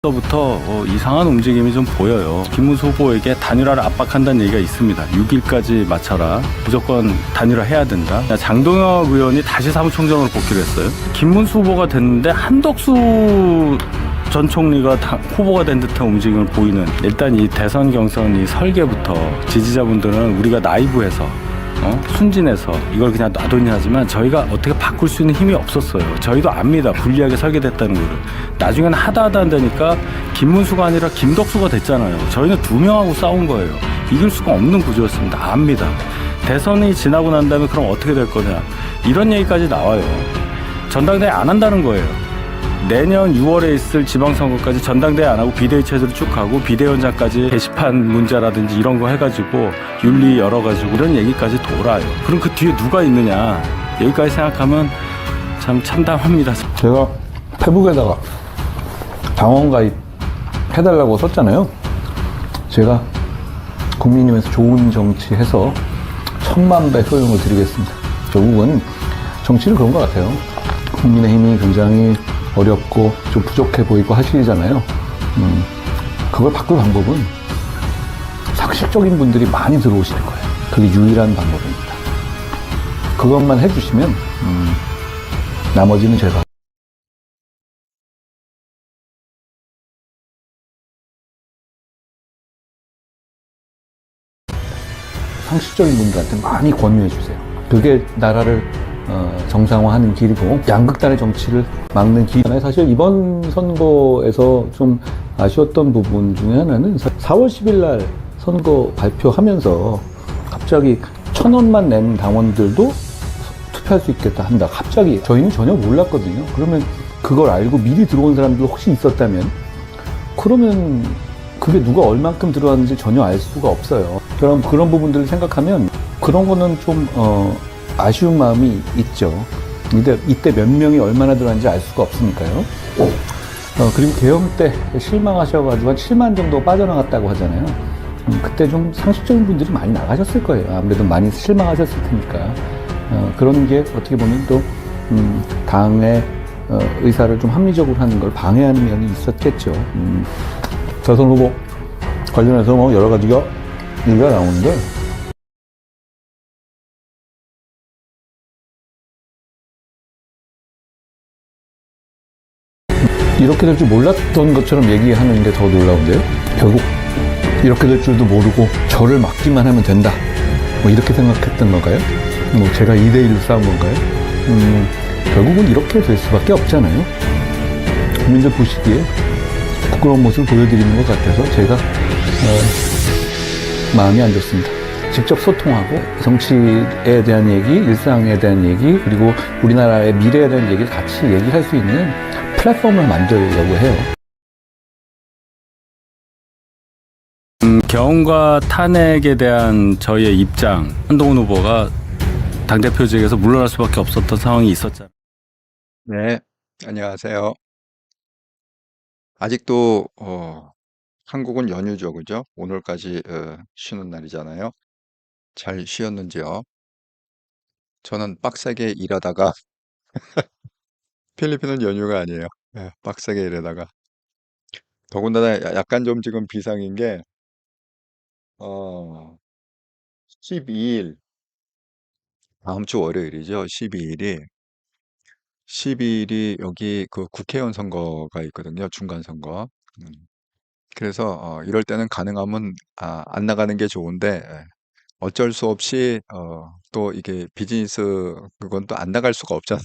부터 이상한 움직임이 좀 보여요. 김문수 후보에게 단일화를 압박한다는 얘기가 있습니다. 6일까지 맞춰라. 무조건 단일화 해야 된다. 장동혁 의원이 다시 사무총장으로 복귀를 했어요. 김문수 후보가 됐는데 한덕수 전 총리가 후보가 된 듯한 움직임을 보이는, 일단 이 대선 경선 이 설계부터 지지자분들은 우리가 나이브해서 순진해서 이걸 그냥 놔뒀냐 하지만 저희가 어떻게 바꿀 수 있는 힘이 없었어요. 저희도 압니다. 불리하게 설계됐다는 거를. 나중에는 하다 한다니까 김문수가 아니라 김덕수가 됐잖아요. 저희는 두 명하고 싸운 거예요. 이길 수가 없는 구조였습니다. 압니다. 대선이 지나고 난 다음에 그럼 어떻게 될 거냐, 이런 얘기까지 나와요. 전당대회 안 한다는 거예요. 내년 6월에 있을 지방선거까지 전당대회 안 하고 비대위 체제로 쭉 가고 비대위원장까지 게시판 문제라든지 이런 거 해가지고 윤리 열어가지고 이런 얘기까지 돌아요. 그럼 그 뒤에 누가 있느냐, 여기까지 생각하면 참 참담합니다. 제가 페북에다가 당원 가입 해달라고 썼잖아요. 제가 국민님에서 좋은 정치 해서 1000만 배 효용을 드리겠습니다. 결국은 정치는 그런 것 같아요. 국민의힘이 굉장히 어렵고 좀 부족해 보이고 하시잖아요. 그걸 바꿀 방법은 상식적인 분들이 많이 들어오실 거예요. 그게 유일한 방법입니다. 그것만 해주시면 나머지는 제가. 상식적인 분들한테 많이 권유해 주세요. 그게 나라를 정상화하는 길이고 양극단의 정치를 막는 길이잖아요. 사실 이번 선거에서 좀 아쉬웠던 부분 중에 하나는 4월 10일 날 선거 발표하면서 갑자기 1,000원만 낸 당원들도 투표할 수 있겠다 한다. 갑자기 저희는 전혀 몰랐거든요. 그러면 그걸 알고 미리 들어온 사람들 혹시 있었다면, 그러면 그게 누가 얼만큼 들어왔는지 전혀 알 수가 없어요. 그런 부분들을 생각하면 그런 거는 좀 아쉬운 마음이 있죠. 이때 몇 명이 얼마나 들어왔는지 알 수가 없으니까요. 그리고 계엄 때 실망하셔가지고 한 7만 정도 빠져나갔다고 하잖아요. 그때 좀 상식적인 분들이 많이 나가셨을 거예요. 아무래도 많이 실망하셨을 테니까. 그런 게 어떻게 보면 또 당의 의사를 좀 합리적으로 하는 걸 방해하는 면이 있었겠죠. 대선 후보 관련해서 뭐 여러 가지가 얘기가 나오는데, 이렇게 될 줄 몰랐던 것처럼 얘기하는 게 더 놀라운데요. 결국 이렇게 될 줄도 모르고 저를 막기만 하면 된다, 뭐 이렇게 생각했던 건가요? 뭐 제가 2대1로 싸운 건가요? 결국은 이렇게 될 수밖에 없잖아요. 국민들 보시기에 부끄러운 모습을 보여드리는 것 같아서 제가 마음이 안 좋습니다. 직접 소통하고 정치에 대한 얘기, 일상에 대한 얘기, 그리고 우리나라의 미래에 대한 얘기를 같이 얘기할 수 있는 플랫폼을 만들려고 해요. 계엄과 탄핵에 대한 저희의 입장, 한동훈 후보가 당대표직에서 물러날 수밖에 없었던 상황이 있었잖아요. 네, 안녕하세요. 아직도 한국은 연휴죠, 그죠? 오늘까지 쉬는 날이잖아요. 잘 쉬었는지요? 저는 빡세게 일하다가 필리핀은 연휴가 아니에요. 네, 빡세게 일하다가 더군다나 약간 좀 지금 비상인 게 어, 12일, 다음 주 월요일이죠. 12일이 여기 그 국회의원 선거가 있거든요. 중간 선거. 음, 그래서 이럴 때는 가능하면 안 나가는 게 좋은데, 어쩔 수 없이 또 이게 비즈니스, 그건 또 안 나갈 수가 없잖아요.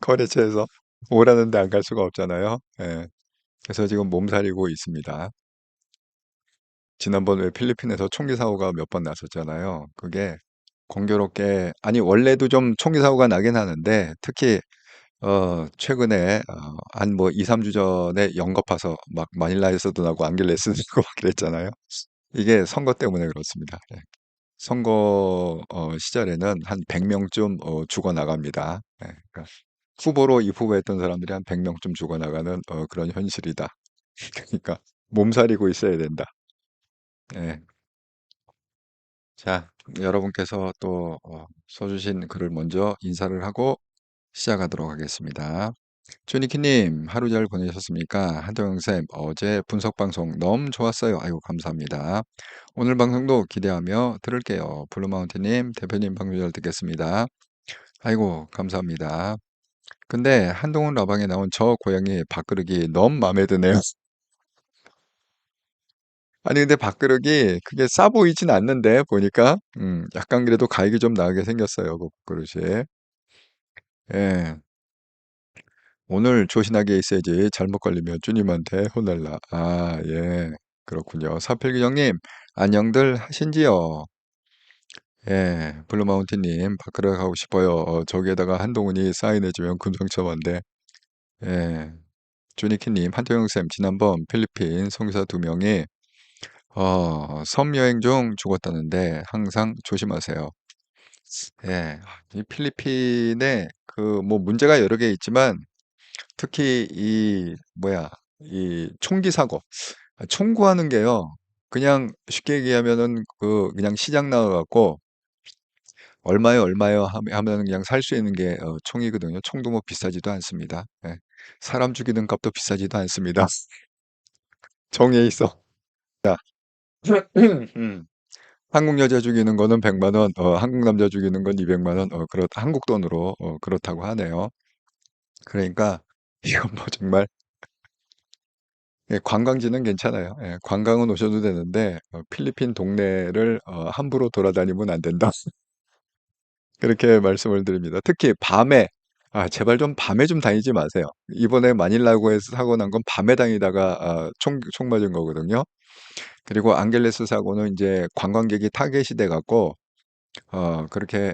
거래처에서 오라는데 안 갈 수가 없잖아요. 예. 그래서 지금 몸살이고 있습니다. 지난번 에 필리핀에서 총기 사고가 몇 번 났었잖아요. 그게 공교롭게, 아니 원래도 좀 총기 사고가 나긴 하는데, 특히 최근에 한 뭐 2, 3주 전에 영겁해서 막 마닐라에서도 나고 안길레스도 나고 막 그랬잖아요. 이게 선거 때문에 그렇습니다. 예. 선거 시절에는 한 100명쯤 죽어나갑니다. 예, 그러니까 후보로 입후보했던 사람들이 한 100명쯤 죽어나가는 그런 현실이다. 그러니까 몸살이고 있어야 된다. 예. 자, 여러분께서 또 써주신 글을 먼저 인사를 하고 시작하도록 하겠습니다. 조니키님, 하루 잘 보내셨습니까? 한동영쌤, 어제 분석 방송 너무 좋았어요. 아이고, 감사합니다. 오늘 방송도 기대하며 들을게요. 블루마운틴님, 대표님 방송 잘 듣겠습니다. 아이고, 감사합니다. 근데 한동훈 라방에 나온 저 고양이 밥그릇이 너무 마음에 드네요. 아니, 근데 밥그릇이 그게 싸 보이진 않는데, 보니까, 약간 그래도 가격이 좀 나게 생겼어요. 그 밥그릇이. 예. 오늘 조신하게 있어야지 잘못 걸리면 주님한테 혼날라. 아, 예. 그렇군요. 사필규정님, 안녕들 하신지요? 예. 블루마운틴님, 밖으로 가고 싶어요. 저기에다가 한동훈이 사인해주면 금상첨화인데. 예. 조니키님, 한태영쌤, 지난번 필리핀 성교사 2명이, 섬 여행 중 죽었다는데 항상 조심하세요. 예. 이 필리핀에 뭐 문제가 여러 개 있지만 특히 이 총기 사고, 총구하는 게요. 그냥 쉽게 얘기하면은 그냥 시장 나가갖고 얼마요, 얼마요 하면 그냥 살 수 있는 게 총이거든요. 총도 뭐 비싸지도 않습니다. 예. 사람 죽이는 값도 비싸지도 않습니다. 정에 있어. 자, 음. 한국 여자 죽이는 거는 100만 원, 한국 남자 죽이는 건 200만 원, 한국 돈으로 그렇다고 하네요. 그러니까 이건 뭐 정말 예, 관광지는 괜찮아요. 예, 관광은 오셔도 되는데 필리핀 동네를 함부로 돌아다니면 안 된다. 그렇게 말씀을 드립니다. 특히 밤에 제발 좀 밤에 좀 다니지 마세요. 이번에 마닐라고에서 사고 난 건 밤에 다니다가 총 맞은 거거든요. 그리고 안겔레스 사고는 이제 관광객이 타겟이 돼 갖고 그렇게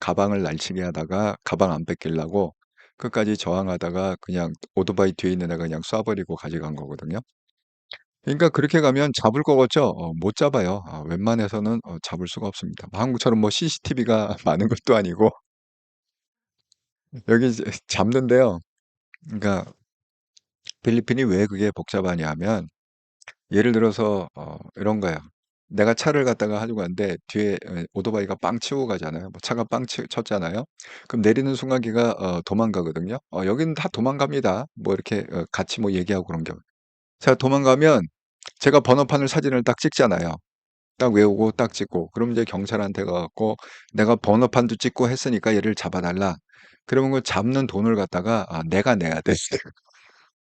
가방을 날치게 하다가 가방 안 뺏기려고 끝까지 저항하다가 그냥 오토바이 뒤에 있는 애가 그냥 쏴버리고 가져간 거거든요. 그러니까 그렇게 가면 잡을 거겠죠? 못 잡아요. 웬만해서는 잡을 수가 없습니다. 뭐 한국처럼 뭐 CCTV가 많은 것도 아니고 여기 이제 잡는데요. 그러니까 필리핀이 왜 그게 복잡하냐 하면 예를 들어서 이런 거예요. 내가 차를 갖다가 하려고 하는데 뒤에 오토바이가 빵 치고 가잖아요. 뭐 차가 쳤잖아요. 그럼 내리는 순간 걔가 도망가거든요. 여기는 다 도망갑니다. 뭐 이렇게 같이 뭐 얘기하고 그런 게. 자, 도망가면 제가 번호판을 사진을 딱 찍잖아요. 딱 외우고 딱 찍고 그럼 이제 경찰한테 가갖고 내가 번호판도 찍고 했으니까 얘를 잡아달라. 그러면 그 잡는 돈을 갖다가 내가 내야 돼.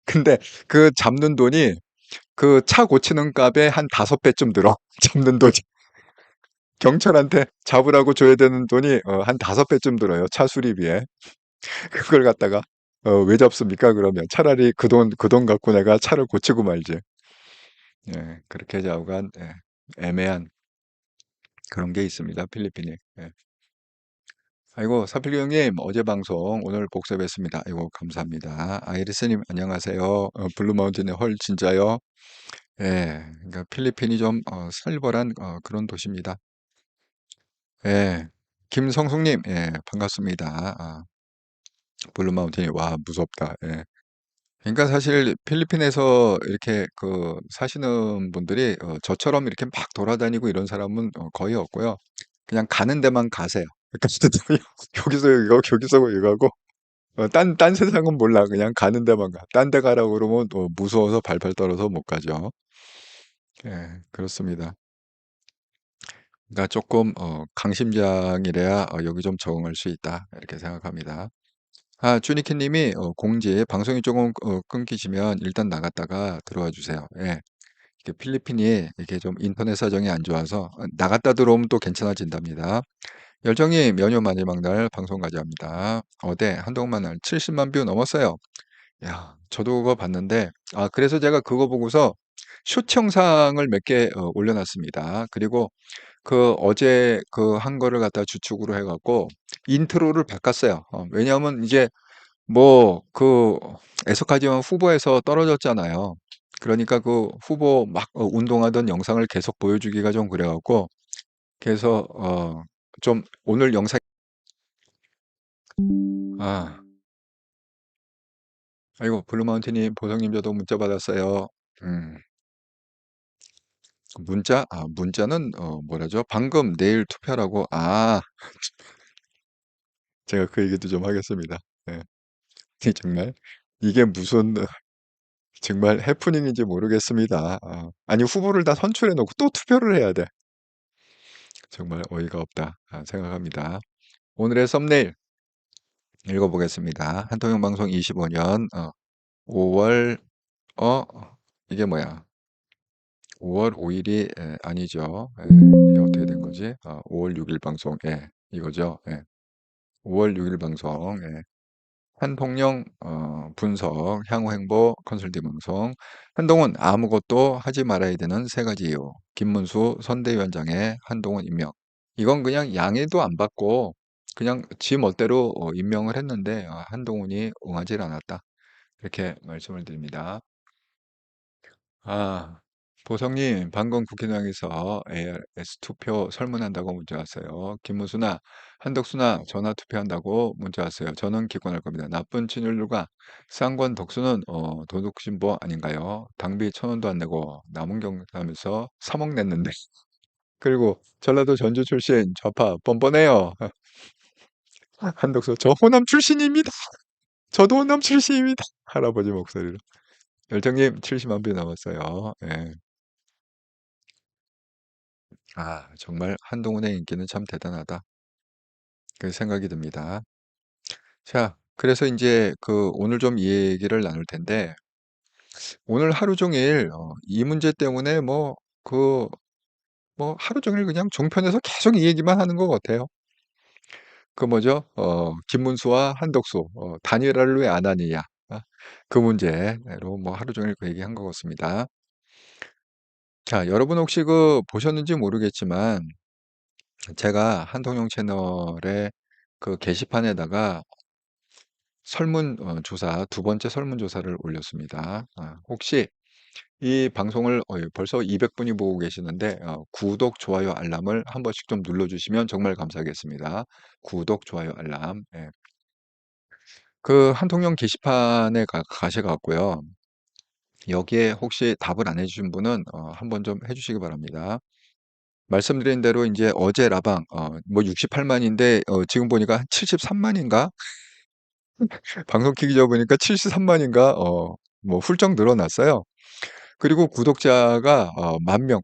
근데 그 잡는 돈이 그 차 고치는 값의 한 5배쯤 들어. 잡는 돈이. 경찰한테 잡으라고 줘야 되는 돈이 한 5배쯤 들어요. 차 수리비에. 그걸 갖다가 왜 잡습니까? 그러면 차라리 그 돈 갖고 내가 차를 고치고 말지. 예, 그렇게 좌우간 애매한 그런 게 있습니다. 필리핀이. 예. 아이고, 사필구 형님, 어제 방송 오늘 복습했습니다. 아이고, 감사합니다. 아이리스님, 안녕하세요. 블루마운틴의 헐, 진짜요? 예, 그러니까 필리핀이 좀 살벌한 그런 도시입니다. 예, 김성숙님, 예, 반갑습니다. 블루마운틴이, 와, 무섭다. 예. 그러니까 사실 필리핀에서 이렇게 사시는 분들이 저처럼 이렇게 막 돌아다니고 이런 사람은 거의 없고요. 그냥 가는 데만 가세요. 그러니까 여기서 이거, 여기서 이거 하고 딴 세상은 몰라. 그냥 가는 데만 가. 딴 데 가라고 그러면 무서워서 발발 떨어서 못 가죠. 예, 그렇습니다. 그러니까 조금 강심장이래야 여기 좀 적응할 수 있다. 이렇게 생각합니다. 주니키 님이 공지 방송이 조금 끊기시면 일단 나갔다가 들어와 주세요. 예. 이게 필리핀이 이렇게 좀 인터넷 사정이 안 좋아서 나갔다 들어오면 또 괜찮아진답니다. 열정님 연휴 마지막 날 방송 가져갑니다. 어제 한동안 날 70만 뷰 넘었어요. 야, 저도 그거 봤는데, 그래서 제가 그거 보고서 쇼츠 영상을 몇 개 올려놨습니다. 그리고 어제 한 거를 갖다 주축으로 해갖고 인트로를 바꿨어요. 왜냐하면 이제 뭐 애석하지만 후보에서 떨어졌잖아요. 그러니까 그 후보 막 운동하던 영상을 계속 보여주기가 좀 그래갖고, 그래서 좀 오늘 영상, 아, 아이고, 블루마운틴님, 보성님 저도 문자 받았어요. 음. 문자는 뭐라죠? 방금 내일 투표라고. 제가 그 얘기도 좀 하겠습니다. 예. 정말 이게 무슨 정말 해프닝인지 모르겠습니다. 아니 후보를 다 선출해 놓고 또 투표를 해야 돼. 정말 어이가 없다 생각합니다. 오늘의 썸네일 읽어보겠습니다. 한통영 방송 25년 5월 이게 뭐야? 5월 5일이 아니죠. 이게 어떻게 된 거지? 5월 6일 방송 이거죠. 5월 6일 방송 한통령 분석 향후 행보 컨설팅 방송 한동훈 아무것도 하지 말아야 되는 세 가지 이유 김문수 선대위원장의 한동훈 임명 이건 그냥 양해도 안 받고 그냥 지 멋대로 임명을 했는데 한동훈이 응하지 않았다. 이렇게 말씀을 드립니다. 보성님, 방금 국회의장에서 ARS 투표 설문한다고 문자 왔어요. 김무수나 한덕수나 전화 투표한다고 문자 왔어요. 저는 기권할 겁니다. 나쁜 친일류가 쌍권 덕수는 도둑신보 아닌가요? 당비 1,000원도 안 내고 남은 경하면서 3억 냈는데. 그리고 전라도 전주 출신 좌파 뻔뻔해요. 한덕수, 저 호남 출신입니다. 저도 호남 출신입니다. 할아버지 목소리로. 열정님 70만 표 남았어요. 예. 정말 한동훈의 인기는 참 대단하다. 그 생각이 듭니다. 자, 그래서 이제 오늘 좀 이 얘기를 나눌 텐데, 오늘 하루 종일 이 문제 때문에 하루 종일 그냥 종편에서 계속 이 얘기만 하는 것 같아요. 그 뭐죠? 김문수와 한덕수, 단일화를 왜 안 하느냐. 그 문제로 뭐 하루 종일 그 얘기 한 것 같습니다. 자, 여러분 혹시 보셨는지 모르겠지만, 제가 한통용 채널에 그 게시판에다가 조사, 두 번째 설문조사를 올렸습니다. 혹시 이 방송을 벌써 200분이 보고 계시는데, 구독, 좋아요, 알람을 한 번씩 좀 눌러주시면 정말 감사하겠습니다. 구독, 좋아요, 알람. 예. 그 한통용 게시판에 가셔갖고요. 여기에 혹시 답을 안 해주신 분은 한번 좀 해주시기 바랍니다. 말씀드린 대로 이제 어제 라방, 뭐 68만인데, 지금 보니까 한 73만인가? 방송 키기 전에 보니까 73만인가? 뭐 훌쩍 늘어났어요. 그리고 구독자가 10,000명.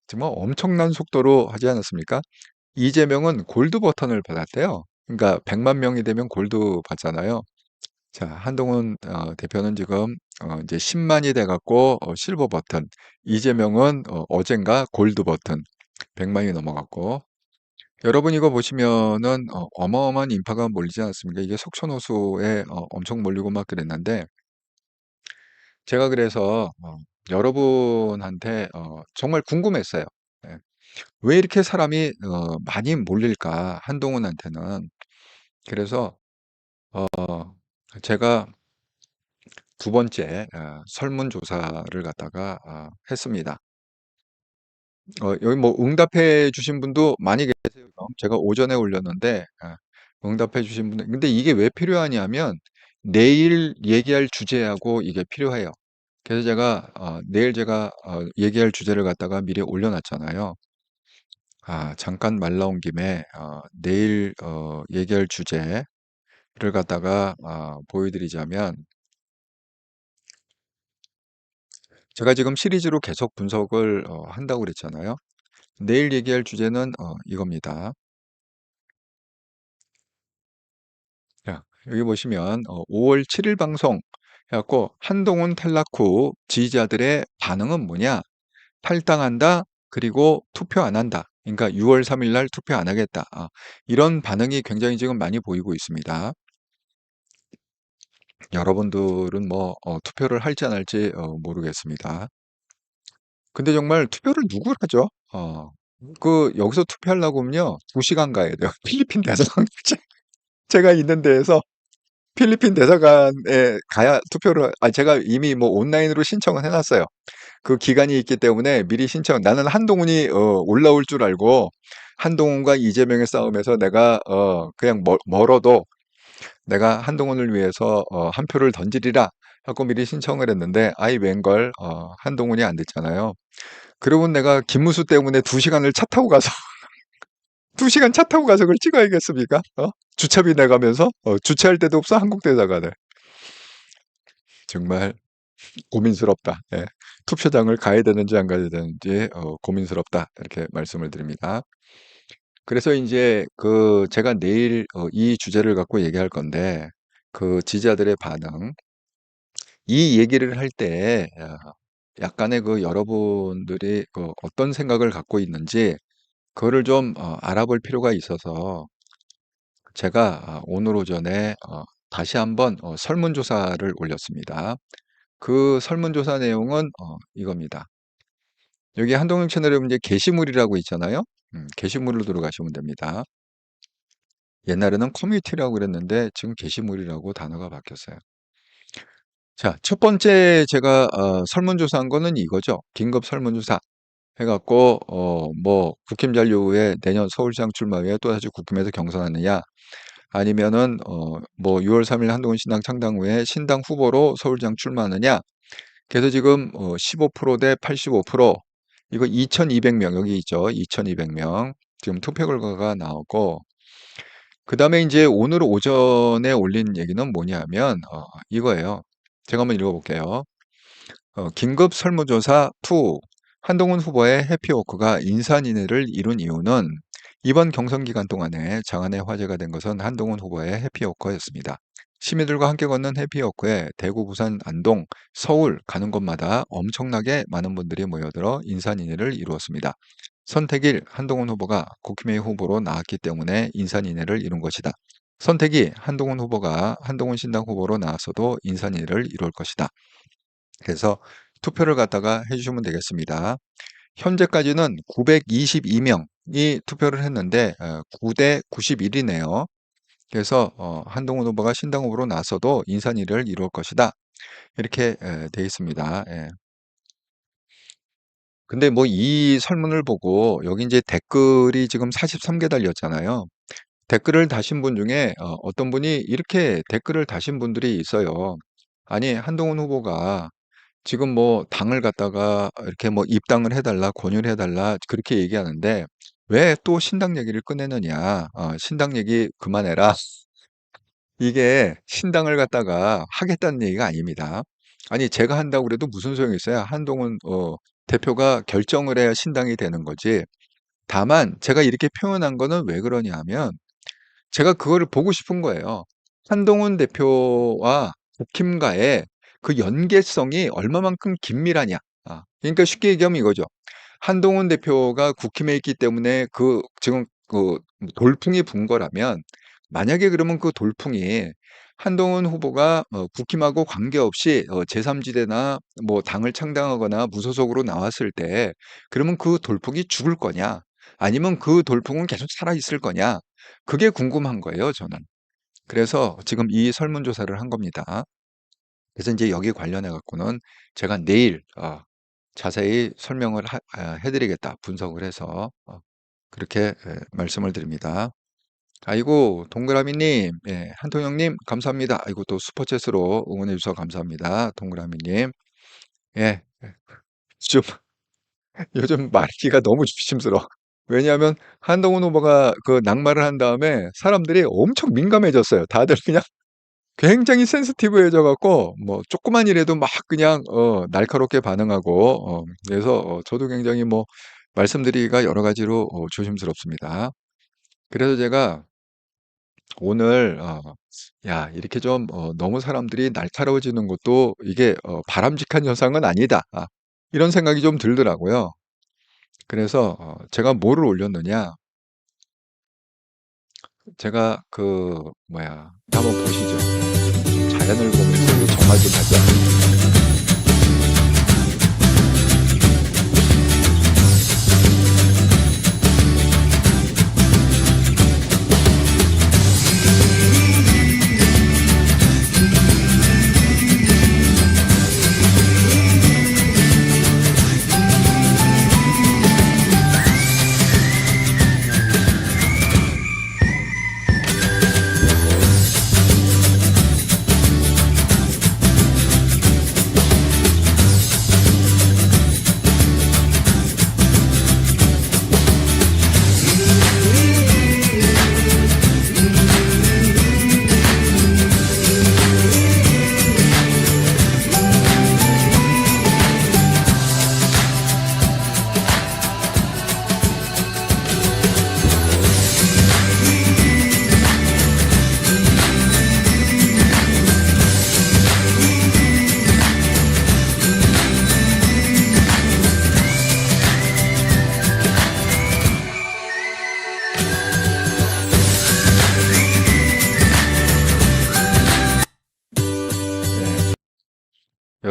정말 엄청난 속도로 하지 않았습니까? 이재명은 골드 버튼을 받았대요. 그러니까 100만 명이 되면 골드 받잖아요. 자, 한동훈 대표는 지금 이제 10만이 돼갖고 실버 버튼. 이재명은 어젠가 골드 버튼. 100만이 넘어갔고. 여러분 이거 보시면은 어마어마한 인파가 몰리지 않았습니까? 이게 속초노수에 엄청 몰리고 막 그랬는데 제가 그래서 여러분한테 정말 궁금했어요. 예. 왜 이렇게 사람이 많이 몰릴까? 한동훈한테는. 그래서 어, 제가 두 번째 설문조사를 갖다가 했습니다. 여기 뭐 응답해 주신 분도 많이 계세요. 제가 오전에 올렸는데 응답해 주신 분들 근데 이게 왜 필요하냐면 내일 얘기할 주제하고 이게 필요해요. 그래서 제가 내일 제가 얘기할 주제를 갖다가 미리 올려놨잖아요. 잠깐 말 나온 김에 내일 얘기할 주제를 갖다가 보여드리자면 제가 지금 시리즈로 계속 분석을 한다고 그랬잖아요. 내일 얘기할 주제는 이겁니다. 자, 여기 보시면 5월 7일 방송 해갖고 한동훈 탈락 후 지지자들의 반응은 뭐냐? 탈당한다. 그리고 투표 안 한다. 그러니까 6월 3일 날 투표 안 하겠다. 이런 반응이 굉장히 지금 많이 보이고 있습니다. 여러분들은 뭐 투표를 할지 안 할지 모르겠습니다. 근데 정말 투표를 누구 하죠? 여기서 투표하려고 하면요. 2시간 가야 돼요. 필리핀 대사관 제가 있는 데에서 필리핀 대사관에 가야 투표를 제가 이미 뭐 온라인으로 신청을 해놨어요. 그 기간이 있기 때문에 미리 나는 한동훈이 올라올 줄 알고 한동훈과 이재명의 싸움에서 내가 그냥 멀어도 내가 한동훈을 위해서 한 표를 던지리라 하고 미리 신청을 했는데 웬걸 한동훈이 안 됐잖아요. 그러고 내가 김무수 때문에 2시간을 차 타고 가서 2시간 차 타고 가서 그걸 찍어야겠습니까? 주차비 내가면서 주차할 데도 없어 한국 대사관에. 정말 고민스럽다. 예. 투표장을 가야 되는지 안 가야 되는지 고민스럽다. 이렇게 말씀을 드립니다. 그래서 이제 제가 내일 이 주제를 갖고 얘기할 건데 지지자들의 반응 이 얘기를 할 때 약간의 여러분들이 어떤 생각을 갖고 있는지 그거를 좀 알아볼 필요가 있어서 제가 오늘 오전에 다시 한번 설문조사를 올렸습니다. 그 설문조사 내용은 이겁니다. 여기 한동영 채널에 이제 게시물이라고 있잖아요. 게시물로 들어가시면 됩니다. 옛날에는 커뮤니티라고 그랬는데 지금 게시물이라고 단어가 바뀌었어요. 자, 첫 번째 제가 설문조사한 거는 이거죠. 긴급 설문조사 해갖고 뭐 국힘 잔류 후에 내년 서울시장 출마 후에 또다시 국힘에서 경선하느냐 아니면은 뭐 6월 3일 한동훈 신당 창당 후에 신당 후보로 서울시장 출마하느냐 그래서 지금 15%대 85% 이거 2,200명 여기 있죠. 2,200명 지금 투표 결과가 나오고 그 다음에 이제 오늘 오전에 올린 얘기는 뭐냐면 이거예요. 제가 한번 읽어볼게요. 긴급 설문조사 2 한동훈 후보의 해피워크가 인산인해를 이룬 이유는 이번 경선 기간 동안에 장안의 화제가 된 것은 한동훈 후보의 해피워크였습니다. 시민들과 함께 걷는 해피워크에 대구, 부산, 안동, 서울 가는 곳마다 엄청나게 많은 분들이 모여들어 인산인해를 이루었습니다. 선택일 한동훈 후보가 국힘의 후보로 나왔기 때문에 인산인해를 이룬 것이다. 선택이 한동훈 후보가 한동훈 신당 후보로 나왔어도 인산인해를 이룰 것이다. 그래서 투표를 갖다가 해주시면 되겠습니다. 현재까지는 922명이 투표를 했는데 9대 91이네요. 그래서 한동훈 후보가 신당 후보로 나서도 인산인해를 이룰 것이다. 이렇게 돼 있습니다. 예. 근데 뭐 이 설문을 보고 여기 이제 댓글이 지금 43개 달렸잖아요. 댓글을 다신 분 중에 어떤 분이 이렇게 댓글을 다신 분들이 있어요. 아니, 한동훈 후보가 지금 뭐 당을 갖다가 이렇게 뭐 입당을 해달라, 권유를 해달라 그렇게 얘기하는데 왜 또 신당 얘기를 꺼내느냐? 신당 얘기 그만해라. 이게 신당을 갖다가 하겠다는 얘기가 아닙니다. 아니, 제가 한다고 그래도 무슨 소용이 있어요? 한동훈 대표가 결정을 해야 신당이 되는 거지. 다만 제가 이렇게 표현한 거는 왜 그러냐 하면 제가 그거를 보고 싶은 거예요. 한동훈 대표와 국힘과의 그 연계성이 얼마만큼 긴밀하냐. 그러니까 쉽게 얘기하면 이거죠. 한동훈 대표가 국힘에 있기 때문에 지금 돌풍이 분 거라면 만약에 그러면 그 돌풍이 한동훈 후보가 국힘하고 관계없이 제3지대나 뭐 당을 창당하거나 무소속으로 나왔을 때 그러면 그 돌풍이 죽을 거냐? 아니면 그 돌풍은 계속 살아있을 거냐? 그게 궁금한 거예요, 저는. 그래서 지금 이 설문조사를 한 겁니다. 그래서 이제 여기 관련해 갖고는 제가 내일 자세히 설명을 해드리겠다. 분석을 해서 그렇게 말씀을 드립니다. 아이고, 동그라미님, 예, 한통영님, 감사합니다. 아이고, 또 슈퍼챗으로 응원해 주셔서 감사합니다. 동그라미님. 예, 요즘 말기가 너무 조심스러워. 왜냐하면 한동훈 후보가 그 낙마를 한 다음에 사람들이 엄청 민감해졌어요. 다들 그냥 굉장히 센시티브해져 갖고 뭐 조그만 일에도 막 그냥 날카롭게 반응하고 그래서 저도 굉장히 뭐 말씀드리기가 여러 가지로 조심스럽습니다. 그래서 제가 오늘 야, 이렇게 좀 너무 사람들이 날카로워지는 것도 이게 바람직한 현상은 아니다. 이런 생각이 좀 들더라고요. 그래서 제가 뭐를 올렸느냐? 제가 한번 보시죠. 자연을 보면서 정말 좀 하자.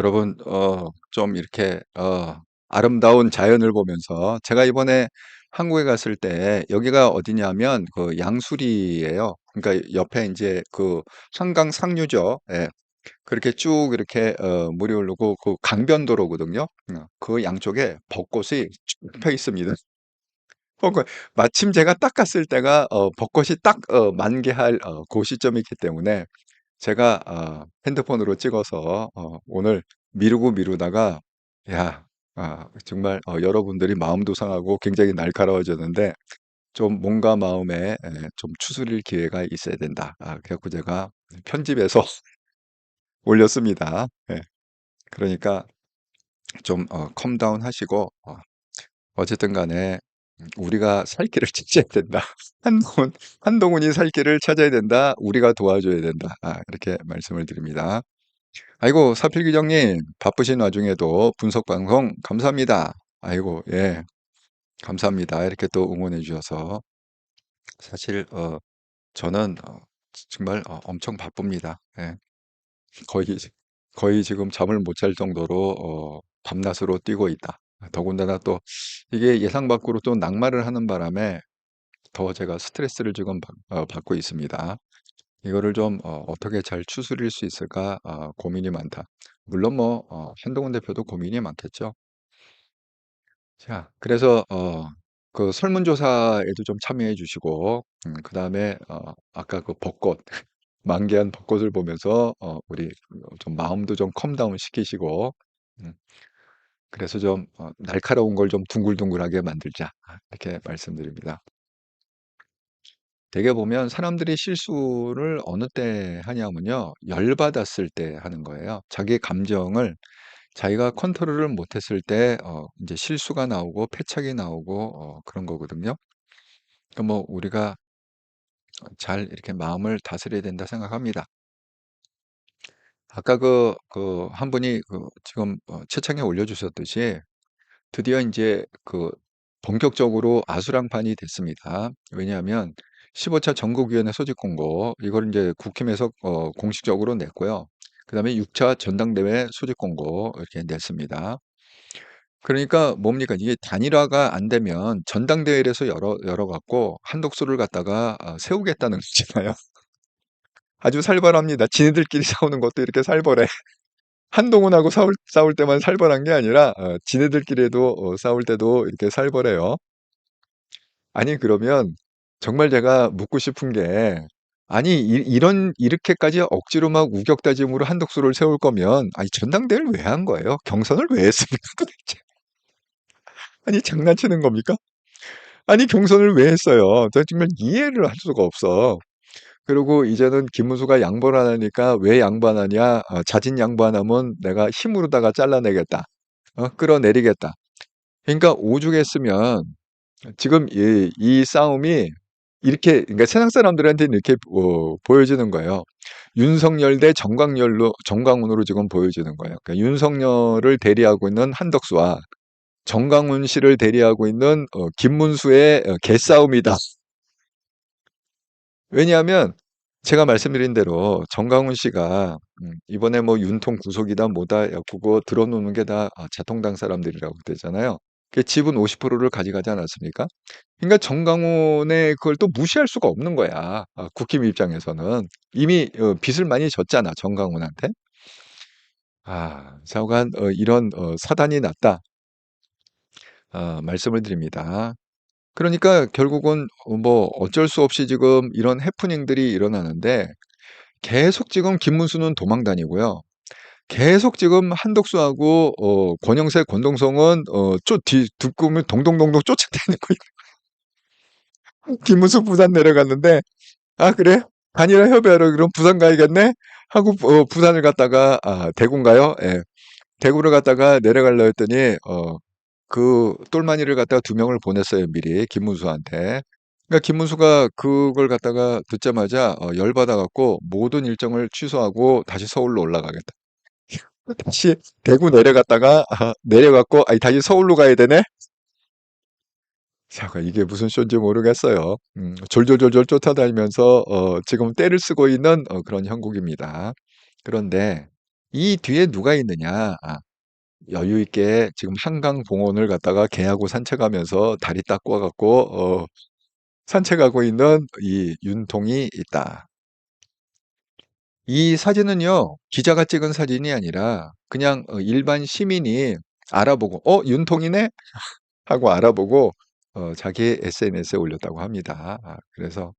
여러분, 좀 이렇게, 아름다운 자연을 보면서 제가 이번에 한국에 갔을 때 여기가 어디냐면 그 양수리예요. 그러니까 옆에 이제 그 한강 상류죠. 예. 그렇게 쭉 이렇게 물이 흐르고 그 강변도로거든요. 그 양쪽에 벚꽃이 쭉 펴 있습니다. 벚꽃, 마침 제가 딱 갔을 때가 벚꽃이 딱 만개할 그 시점이기 때문에 제가 핸드폰으로 찍어서 오늘 미루고 미루다가 야, 정말 여러분들이 마음도 상하고 굉장히 날카로워졌는데 좀 몸과 마음에 좀 추스릴 기회가 있어야 된다. 그래갖고 제가 편집해서 올렸습니다. 예. 그러니까 좀 컴다운 하시고 어쨌든 간에 우리가 살 길을 찾아야 된다. 한동훈이 살 길을 찾아야 된다. 우리가 도와줘야 된다. 이렇게 말씀을 드립니다. 아이고, 사필규정님, 바쁘신 와중에도 분석 방송 감사합니다. 아이고, 예, 감사합니다. 이렇게 또 응원해 주셔서. 사실, 저는 정말 엄청 바쁩니다. 예, 거의, 거의 지금 잠을 못 잘 정도로 밤낮으로 뛰고 있다. 더군다나 또 이게 예상 밖으로 또 낙마를 하는 바람에 더 제가 스트레스를 지금 받고 있습니다. 이거를 좀 어떻게 잘 추스릴 수 있을까 고민이 많다. 물론 뭐 한동훈 대표도 고민이 많겠죠. 자, 그래서 그 설문조사에도 좀 참여해 주시고, 그다음에 아까 그 벚꽃 만개한 벚꽃을 보면서 우리 좀 마음도 좀 컴다운 시키시고, 음, 그래서 좀 날카로운 걸 좀 둥글둥글하게 만들자 이렇게 말씀드립니다. 되게 보면 사람들이 실수를 어느 때 하냐면요. 열받았을 때 하는 거예요. 자기 감정을 자기가 컨트롤을 못했을 때 이제 실수가 나오고 패착이 나오고 그런 거거든요. 그러니까 뭐 우리가 잘 이렇게 마음을 다스려야 된다 생각합니다. 아까 한 분이 지금 채창에 올려주셨듯이 드디어 이제 본격적으로 아수랑판이 됐습니다. 왜냐하면 15차 전국위원회 소집 공고 이걸 이제 국힘에서 공식적으로 냈고요. 그다음에 6차 전당대회 소집 공고 이렇게 냈습니다. 그러니까 뭡니까? 이게 단일화가 안 되면 전당대회에서 열어 갖고 한독수를 갖다가 세우겠다는 거잖아요. 아주 살벌합니다. 지네들끼리 싸우는 것도 이렇게 살벌해. 한동훈하고 싸울 때만 살벌한 게 아니라 지네들끼리도 싸울 때도 이렇게 살벌해요. 아니 그러면 정말 제가 묻고 싶은 게 아니 이렇게까지 억지로 막 우격다짐으로 한독수를 세울 거면 아니 전당대회를 왜 한 거예요? 경선을 왜 했습니까 도대체? 아니 장난치는 겁니까? 아니 경선을 왜 했어요? 저 정말 이해를 할 수가 없어. 그리고 이제는 김문수가 양보를 안 하니까 왜 양보 안 하냐? 자진 양보 안 하면 내가 힘으로다가 잘라내겠다. 끌어내리겠다. 그러니까 오죽했으면 지금 이 싸움이 이렇게 그러니까 세상 사람들한테는 이렇게 보여지는 거예요. 윤석열 대 정광훈으로 지금 보여지는 거예요. 그러니까 윤석열을 대리하고 있는 한덕수와 정광훈 씨를 대리하고 있는 김문수의 개싸움이다. 왜냐하면 제가 말씀드린 대로 정광훈 씨가 이번에 뭐 윤통 구속이다 뭐다 그거 들어놓는 게 다 자통당 사람들이라고 그랬잖아요. 그 지분 50%를 가져가지 않았습니까? 그러니까 정광훈의 그걸 또 무시할 수가 없는 거야. 국힘 입장에서는 이미 빚을 많이 졌잖아 정광훈한테. 좌우간 이런 사단이 났다 말씀을 드립니다. 그러니까 결국은 뭐 어쩔 수 없이 지금 이런 해프닝들이 일어나는데 계속 지금 김문수는 도망 다니고요. 계속 지금 한덕수하고 권영세, 권동성은 듣고 보면 동동동동 쫓아다니고 김문수 부산 내려갔는데 그래? 단일화 협의하러 그럼 부산 가야겠네? 하고 부산을 갔다가 대구인가요? 예. 대구를 갔다가 내려가려 했더니 그 똘마니를 갖다가 두 명을 보냈어요 미리 김문수한테. 그러니까 김문수가 그걸 갖다가 듣자마자 열받아 갖고 모든 일정을 취소하고 다시 서울로 올라가겠다. 다시 대구 내려갔다가 내려갔고 아니 다시 서울로 가야 되네. 자, 이게 무슨 쇼인지 모르겠어요. 졸졸졸졸 쫓아다니면서 지금 떼를 쓰고 있는 그런 형국입니다. 그런데 이 뒤에 누가 있느냐? 여유 있게 지금 한강 봉원을 갔다가 개하고 산책하면서 다리 딱 꼬아갖고 산책하고 있는 이 윤통이 있다. 이 사진은요, 기자가 찍은 사진이 아니라 그냥 일반 시민이 알아보고, 윤통이네? 하고 알아보고 자기 SNS에 올렸다고 합니다. 그래서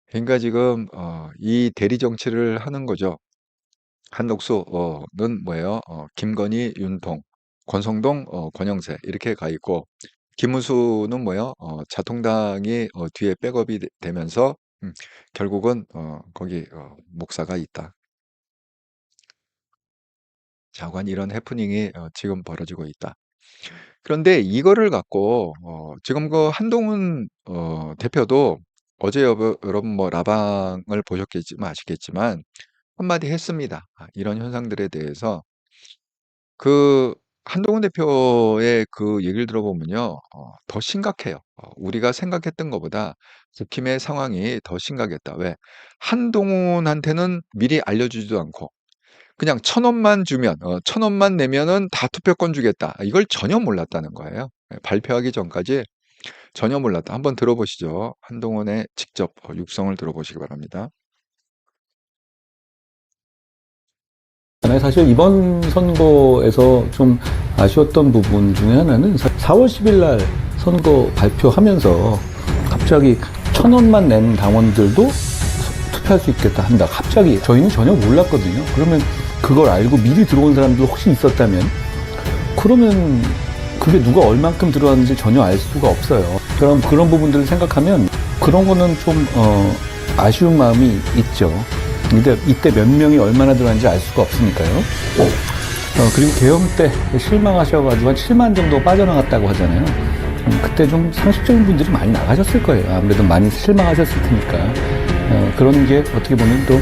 그러니까 지금 이 대리 정치를 하는 거죠. 한독수는 뭐예요? 김건희, 윤통, 권성동, 권영세 이렇게 가 있고 김문수는 뭐예요? 자통당이 뒤에 백업이 되면서 결국은 거기 목사가 있다. 자관 이런 해프닝이 지금 벌어지고 있다. 그런데 이거를 갖고 지금 그 한동훈 대표도 어제 여러분 뭐 라방을 보셨겠지만 아시겠지만 한마디 했습니다. 이런 현상들에 대해서 그 한동훈 대표의 그 얘기를 들어보면요, 더 심각해요. 우리가 생각했던 것보다 국힘의 상황이 더 심각했다. 왜? 한동훈한테는 미리 알려주지도 않고 그냥 1,000원만 주면, 1,000원만 내면은 다 투표권 주겠다. 이걸 전혀 몰랐다는 거예요. 예, 발표하기 전까지 전혀 몰랐다. 한번 들어보시죠. 한동훈의 직접 육성을 들어보시기 바랍니다. 사실 이번 선거에서 좀 아쉬웠던 부분 중에 하나는 4월 10일 날 선거 발표하면서 갑자기 1,000원만 낸 당원들도 투표할 수 있겠다 한다. 갑자기 저희는 전혀 몰랐거든요. 그러면 그걸 알고 미리 들어온 사람도 혹시 있었다면 그러면 그게 누가 얼만큼 들어왔는지 전혀 알 수가 없어요. 그럼 그런 부분들을 생각하면 그런 거는 좀 아쉬운 마음이 있죠. 근데 이때 몇 명이 얼마나 들어왔는지 알 수가 없으니까요. 그리고 계엄 때 실망하셔가지고 한 7만 정도 빠져나갔다고 하잖아요. 그때 좀 상식적인 분들이 많이 나가셨을 거예요. 아무래도 많이 실망하셨을 테니까. 그런 게 어떻게 보면 또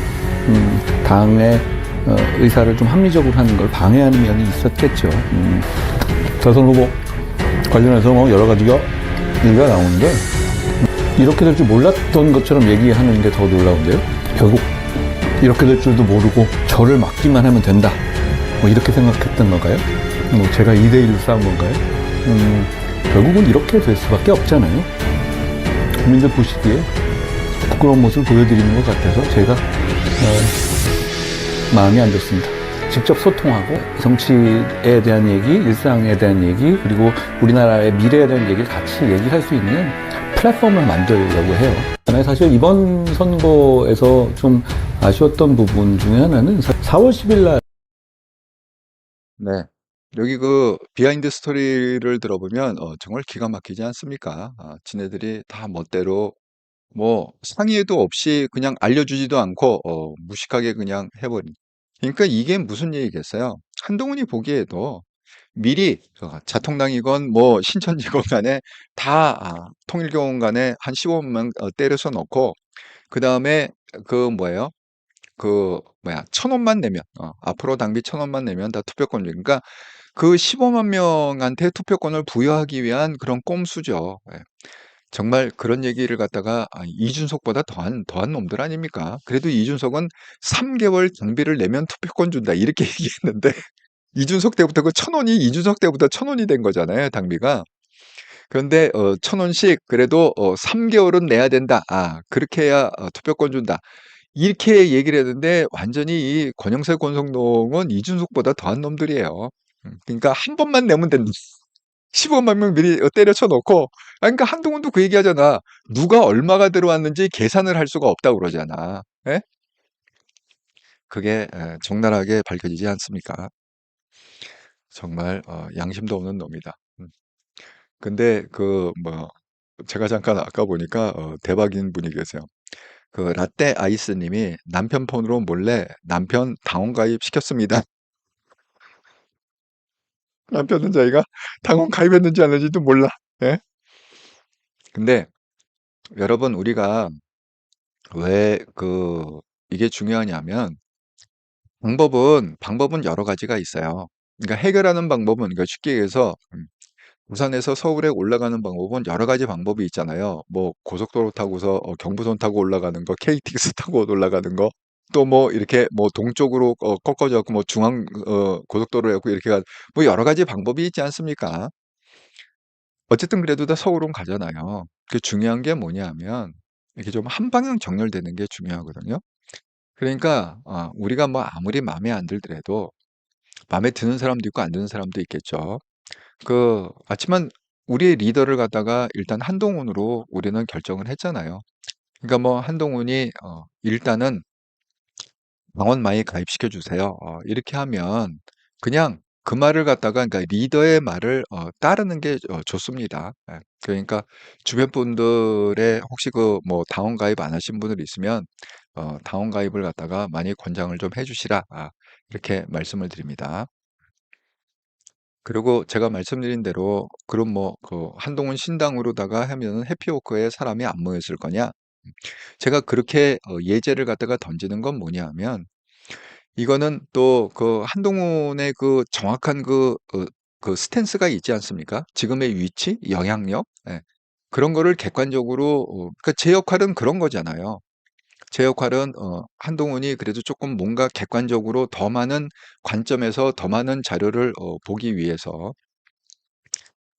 당의 의사를 좀 합리적으로 하는 걸 방해하는 면이 있었겠죠. 대선 후보 관련해서 뭐 여러 가지가 얘기가 나오는데 이렇게 될 줄 몰랐던 것처럼 얘기하는 게 더 놀라운데요. 결국 이렇게 될 줄도 모르고 저를 막기만 하면 된다. 뭐 이렇게 생각했던 건가요? 뭐 제가 2대1로 싸운 건가요? 결국은 이렇게 될 수밖에 없잖아요. 국민들 보시기에 부끄러운 모습을 보여드리는 것 같아서 제가 마음이 안 좋습니다. 직접 소통하고 정치에 대한 얘기, 일상에 대한 얘기, 그리고 우리나라의 미래에 대한 얘기를 같이 얘기할 수 있는 플랫폼을 만들려고 해요. 사실 이번 선거에서 좀 아쉬웠던 부분 중에 하나는 4월 10일 날 네. 여기 그 비하인드 스토리를 들어보면 정말 기가 막히지 않습니까? 지네들이 다 멋대로 뭐 상의도 없이 그냥 알려주지도 않고 무식하게 그냥 해버린. 그러니까 이게 무슨 얘기겠어요? 한동훈이 보기에도 미리 자통당이건 뭐 신천지건 간에 다 통일교원 간에 한 15만 명 때려서 넣고 그 다음에 그 뭐예요? 그 뭐야 1,000원만 내면 앞으로 당비 1,000원만 내면 다 투표권 주 그러니까 그 15만 명한테 투표권을 부여하기 위한 그런 꼼수죠. 예. 정말 그런 얘기를 갖다가 이준석보다 더한 놈들 아닙니까? 그래도 이준석은 3개월 당비를 내면 투표권 준다 이렇게 얘기했는데 이준석 때부터 그 1,000원이 이준석 때부터 1,000원이 된 거잖아요, 당비가. 그런데 1,000원씩 그래도 3개월은 내야 된다. 그렇게 해야 투표권 준다. 이렇게 얘기를 했는데 완전히 이 권영세, 권성동은 이준석보다 더한 놈들이에요. 그러니까 한 번만 내면 된다. 15만 명 미리 때려쳐 놓고 그러니까 한동훈도 그 얘기하잖아. 누가 얼마가 들어왔는지 계산을 할 수가 없다고 그러잖아. 예? 그게 적나라하게 밝혀지지 않습니까? 정말 양심도 없는 놈이다. 근데 그 뭐 제가 잠깐 아까 보니까 대박인 분이 계세요. 그 라떼 아이스 님이 남편 폰으로 몰래 남편 당원 가입 시켰습니다. 남편은 자기가 당원 가입했는지 안 했는지도 몰라. 예? 근데 여러분 우리가 왜 이게 중요하냐면 방법은 여러 가지가 있어요. 그러니까 해결하는 방법은 그러니까 쉽게 얘기해서 부산에서 서울에 올라가는 방법은 여러 가지 방법이 있잖아요. 뭐 고속도로 타고서 경부선 타고 올라가는 거, KTX 타고 올라가는 거. 또 뭐 이렇게 뭐 동쪽으로 꺾어져 갖고 뭐 중앙 고속도로였고 이렇게 뭐 여러 가지 방법이 있지 않습니까? 어쨌든 그래도 다 서울은 가잖아요. 그 중요한 게 뭐냐면 이렇게 좀 한 방향 정렬되는 게 중요하거든요. 그러니까 우리가 뭐 아무리 마음에 안 들더라도 마음에 드는 사람도 있고 안 드는 사람도 있겠죠. 아침만 우리의 리더를 갖다가 일단 한동훈으로 우리는 결정을 했잖아요. 그러니까 뭐 한동훈이 일단은 당원마에 가입시켜 주세요. 이렇게 하면 그냥 그 말을 갖다가 그러니까 리더의 말을 따르는 게 좋습니다. 예. 그러니까 주변 분들의 혹시 그 뭐 당원 가입 안 하신 분들 있으면 당원 가입을 갖다가 많이 권장을 좀 해 주시라. 이렇게 말씀을 드립니다. 그리고 제가 말씀드린 대로 그럼 뭐 한동훈 신당으로다가 하면은 해피워크에 사람이 안 모였을 거냐? 제가 그렇게 예제를 갖다가 던지는 건 뭐냐하면 이거는 또 한동훈의 정확한 그 스탠스가 있지 않습니까? 지금의 위치, 영향력, 예. 그런 거를 객관적으로 그러니까 제 역할은 그런 거잖아요. 제 역할은 한동훈이 그래도 조금 뭔가 객관적으로 더 많은 관점에서 더 많은 자료를 보기 위해서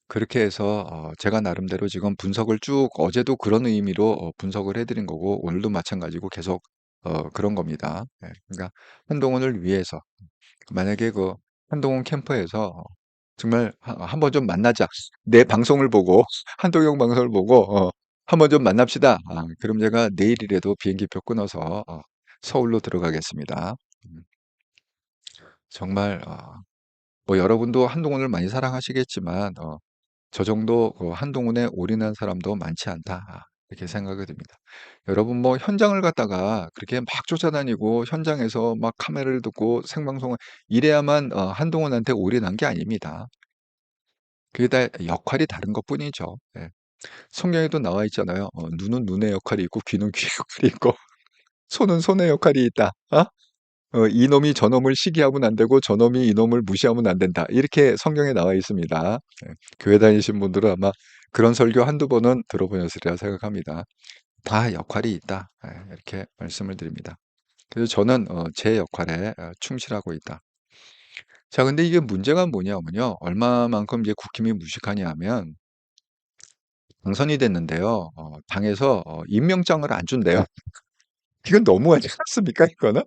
그렇게 해서 제가 나름대로 지금 분석을 쭉 어제도 그런 의미로 분석을 해 드린 거고 오늘도 마찬가지고 계속 그런 겁니다. 예. 그러니까 한동훈을 위해서 만약에 한동훈 캠프에서 정말 한번 좀 만나자. 내 방송을 보고 한동훈 방송을 보고 한번 좀 만납시다. 그럼 제가 내일이라도 비행기표 끊어서 서울로 들어가겠습니다. 음. 정말 뭐 여러분도 한동훈을 많이 사랑하시겠지만 저 정도 한동훈에 올인한 사람도 많지 않다. 이렇게 생각이 듭니다. 여러분 뭐 현장을 갖다가 그렇게 막 쫓아다니고 현장에서 막 카메라를 듣고 생방송을 이래야만 한동훈한테 올인한 게 아닙니다. 그게 다 역할이 다른 것뿐이죠. 예. 성경에도 나와 있잖아요. 눈은 눈의 역할이 있고 귀는 귀의 역할이 있고 손은 손의 역할이 있다. 이놈이 저놈을 시기하면 안 되고 저놈이 이놈을 무시하면 안 된다. 이렇게 성경에 나와 있습니다. 예. 교회 다니신 분들은 아마 그런 설교 한두 번은 들어보셨으리라 생각합니다. 다 역할이 있다. 예, 이렇게 말씀을 드립니다. 그래서 저는 제 역할에 충실하고 있다. 자, 근데 이게 문제가 뭐냐면요. 얼마만큼 이제 국힘이 무식하냐 하면 당선이 됐는데요. 당에서 임명장을 안 준대요. 이건 너무하지 않습니까, 이거는?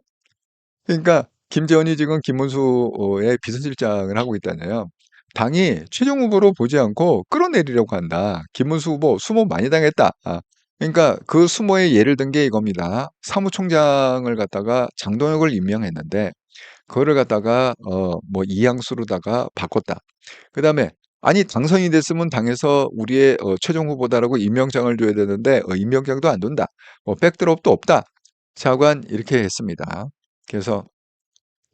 그러니까 김재원이 지금 김문수의 비서실장을 하고 있잖아요. 당이 최종 후보로 보지 않고 끌어내리려고 한다. 김문수 후보 수모 많이 당했다. 그러니까 그 수모의 예를 든 게 이겁니다. 사무총장을 갖다가 장동혁을 임명했는데 그거를 갖다가 뭐 이양수로다가 바꿨다. 그다음에 아니 당선이 됐으면 당에서 우리의 최종 후보다라고 임명장을 줘야 되는데 임명장도 안 준다. 뭐 백드롭도 없다. 차관 이렇게 했습니다. 그래서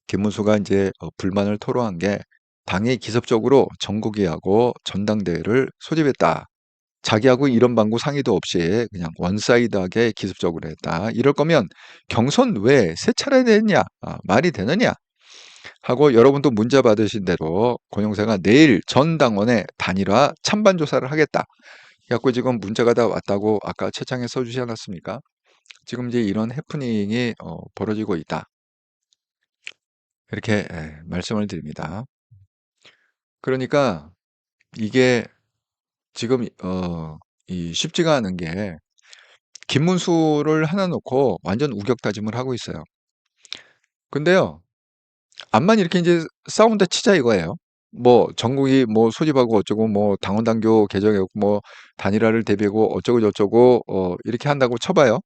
김문수가 이제 불만을 토로한 게 당이 기습적으로 정국이하고 전당대회를 소집했다. 자기하고 이런 방구 상의도 없이 그냥 원사이드하게 기습적으로 했다. 이럴 거면 경선 왜 세 차례 냈냐? 말이 되느냐? 하고 여러분도 문자 받으신 대로 권영세가 내일 전 당원의 단일화 찬반 조사를 하겠다. 그래갖고 지금 문자가 다 왔다고 아까 채창에 써주지 않았습니까? 지금 이제 이런 해프닝이 벌어지고 있다. 이렇게 말씀을 드립니다. 그러니까 이게 지금 이 쉽지가 않은 게 김문수를 하나 놓고 완전 우격다짐을 하고 있어요. 근데요, 암만 이렇게 이제 싸운다 치자 이거예요. 뭐 전국이 뭐 소집하고 어쩌고 뭐 당원당규 개정하고 뭐 단일화를 대비하고 어쩌고 저쩌고 이렇게 한다고 쳐봐요.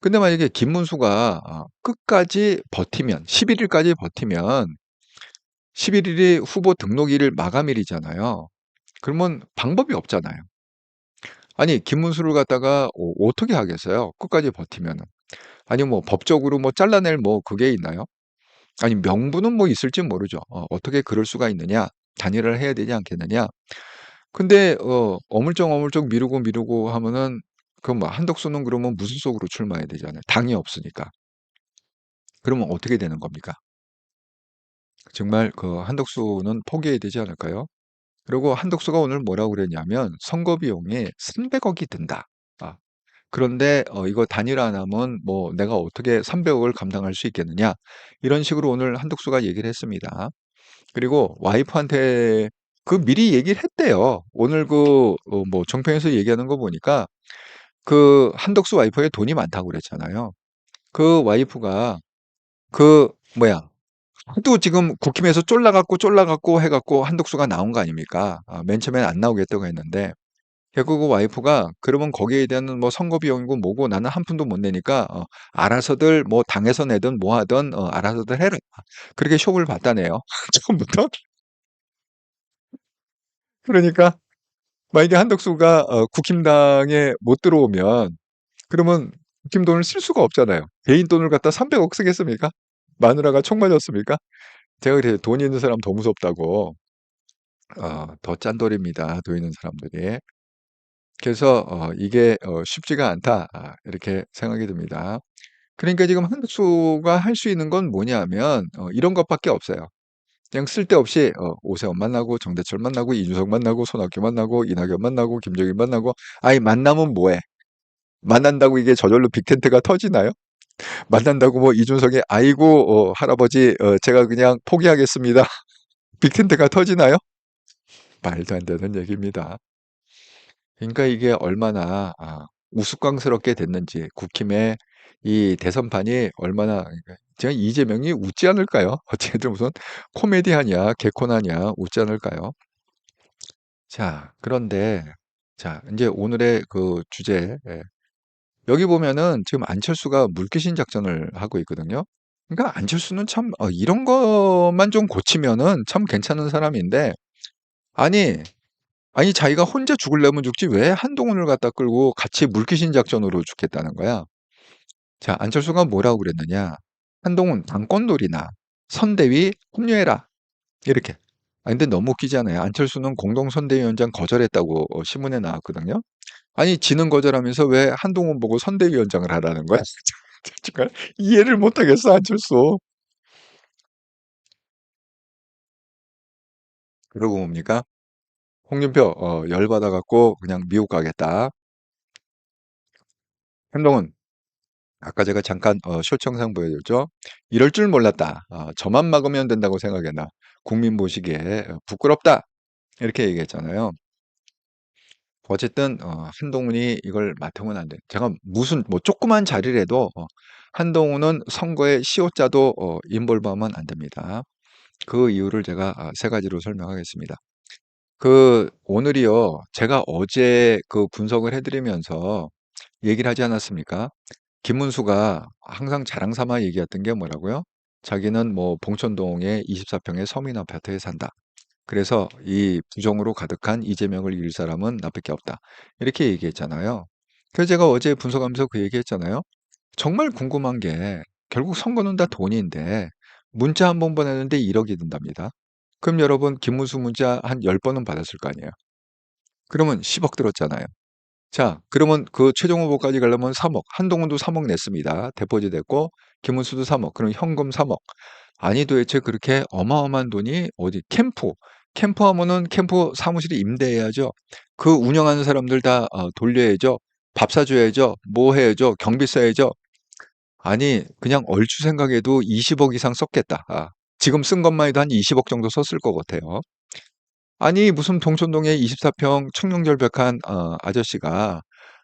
근데 만약에 김문수가 끝까지 버티면 11일까지 버티면 11일이 후보 등록일 마감일이잖아요. 그러면 방법이 없잖아요. 아니 김문수를 갖다가 어떻게 하겠어요? 끝까지 버티면은. 아니 뭐 법적으로 뭐 잘라낼 뭐 그게 있나요? 아니 명분은 뭐 있을지 모르죠. 어떻게 그럴 수가 있느냐? 단일화를 해야 되지 않겠느냐? 근데 어물쩍어물쩍 미루고 미루고 하면은 그럼 뭐 한덕수는 그러면 무소속으로 출마해야 되잖아요. 당이 없으니까. 그러면 어떻게 되는 겁니까? 정말 한덕수는 포기해야 되지 않을까요? 그리고 한덕수가 오늘 뭐라고 그랬냐면 선거 비용이 300억이 든다. 아, 그런데 이거 단일 안 하면 뭐 내가 어떻게 300억을 감당할 수 있겠느냐. 이런 식으로 오늘 한덕수가 얘기를 했습니다. 그리고 와이프한테 그 미리 얘기를 했대요. 오늘 뭐 정평에서 얘기하는 거 보니까 그 한덕수 와이프에 돈이 많다고 그랬잖아요. 그 와이프가 그 뭐야 또 지금 국힘에서 쫄라갖고 해갖고 한덕수가 나온 거 아닙니까? 맨 처음엔 안 나오겠다고 했는데 결국 그 와이프가 그러면 거기에 대한 뭐 선거 비용이고 뭐고 나는 한 푼도 못 내니까 알아서들 뭐 당에서 내든 뭐 하든 알아서들 해라. 그렇게 쇼를 봤다네요. 처음부터. 그러니까 만약에 한덕수가 국힘당에 못 들어오면 그러면 국힘 돈을 쓸 수가 없잖아요. 개인 돈을 갖다 300억 쓰겠습니까? 마누라가 총 맞았습니까? 제가 그래요. 돈 있는 사람 더 무섭다고. 더 짠돌입니다. 돈 있는 사람들이. 그래서 이게 쉽지가 않다. 이렇게 생각이 듭니다. 그러니까 지금 한덕수가 할 수 있는 건 뭐냐면 이런 것밖에 없어요. 그냥 쓸데없이 오세훈 만나고 정대철 만나고 이준석 만나고 손학규 만나고 이낙연 만나고 김정인 만나고 아이 만나면 뭐해? 만난다고 이게 저절로 빅텐트가 터지나요? 만난다고 뭐 이준석이 아이고 할아버지 제가 그냥 포기하겠습니다. 빅텐트가 터지나요? 말도 안 되는 얘기입니다. 그러니까 이게 얼마나 우스꽝스럽게 됐는지 국힘의 이 대선판이 얼마나 그러니까 제가 이재명이 웃지 않을까요? 어쨌든 무슨 코미디하냐 개콘하냐 웃지 않을까요? 자, 그런데 자, 이제 오늘의 그 주제 여기 보면은 지금 안철수가 물귀신 작전을 하고 있거든요. 그러니까 안철수는 참 이런 것만 좀 고치면은 참 괜찮은 사람인데 아니 아니 자기가 혼자 죽으려면 죽지 왜 한동훈을 갖다 끌고 같이 물귀신 작전으로 죽겠다는 거야. 자, 안철수가 뭐라고 그랬느냐. 한동훈 당권놀이나 선대위 합류해라. 이렇게. 근데 너무 웃기지 않아요. 안철수는 공동선대위원장 거절했다고 신문에 나왔거든요. 아니 지는 거절하면서 왜 한동훈 보고 선대위원장을 하라는 거야? 정말 이해를 못하겠어 안철수. 그러고 뭡니까? 홍준표 열받아 갖고 그냥 미국 가겠다. 한동훈 아까 제가 잠깐 쇼청상 보여줬죠. 이럴 줄 몰랐다. 저만 막으면 된다고 생각했나. 국민 보시기에 부끄럽다. 이렇게 얘기했잖아요. 어쨌든 한동훈이 이걸 맡으면 안 돼. 제가 무슨 뭐 조그만 자리라도 한동훈은 선거에 시효자도 인볼브하면 안 됩니다. 그 이유를 제가 세 가지로 설명하겠습니다. 그 오늘이요. 제가 어제 그 분석을 해드리면서 얘기를 하지 않았습니까? 김문수가 항상 자랑 삼아 얘기했던 게 뭐라고요? 자기는 뭐 봉천동의 24평의 서민 아파트에 산다. 그래서 이 부정으로 가득한 이재명을 이길 사람은 나밖에 없다. 이렇게 얘기했잖아요. 그래서 제가 어제 분석하면서 그 얘기했잖아요. 정말 궁금한 게 결국 선거는 다 돈인데 문자 한 번 보내는데 1억이 든답니다. 그럼 여러분 김문수 문자 한 10번은 받았을 거 아니에요. 그러면 10억 들었잖아요. 자, 그러면 그 최종 후보까지 가려면 3억. 한동훈도 3억 냈습니다. 데포짓 됐고 김문수도 3억. 그럼 현금 3억. 아니 도대체 그렇게 어마어마한 돈이 어디 캠프 하면은 캠프 사무실에 임대해야죠. 그 운영하는 사람들 다 돌려야죠. 밥 사줘야죠. 뭐 해야죠. 경비 써야죠. 아니 그냥 얼추 생각해도 20억 이상 썼겠다. 지금 쓴 것만 해도 한 20억 정도 썼을 것 같아요. 아니 무슨 동천동에 24평 청룡절벽한 아저씨가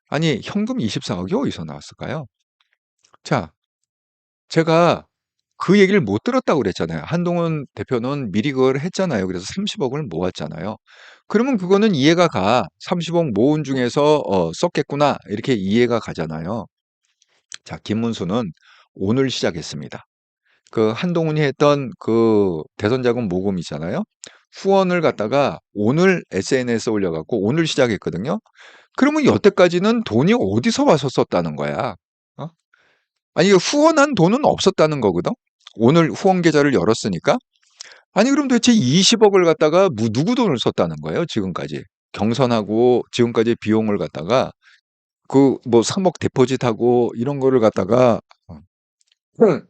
아니 현금 24억이 어디서 나왔을까요? 자, 제가 그 얘기를 못 들었다고 그랬잖아요. 한동훈 대표는 미리 그걸 했잖아요. 그래서 30억을 모았잖아요. 그러면 그거는 이해가 가. 30억 모은 중에서 썼겠구나. 이렇게 이해가 가잖아요. 자, 김문수는 오늘 시작했습니다. 그 한동훈이 했던 그 대선 자금 모금 있잖아요. 후원을 갖다가 오늘 SNS에 올려갖고 오늘 시작했거든요. 그러면 여태까지는 돈이 어디서 와서 썼다는 거야? 어? 아니, 이거 후원한 돈은 없었다는 거거든? 오늘 후원 계좌를 열었으니까? 아니, 그럼 도대체 20억을 갖다가 누구 돈을 썼다는 거예요, 지금까지? 경선하고 지금까지 비용을 갖다가 그 뭐 3억 데포짓하고 이런 거를 갖다가 음.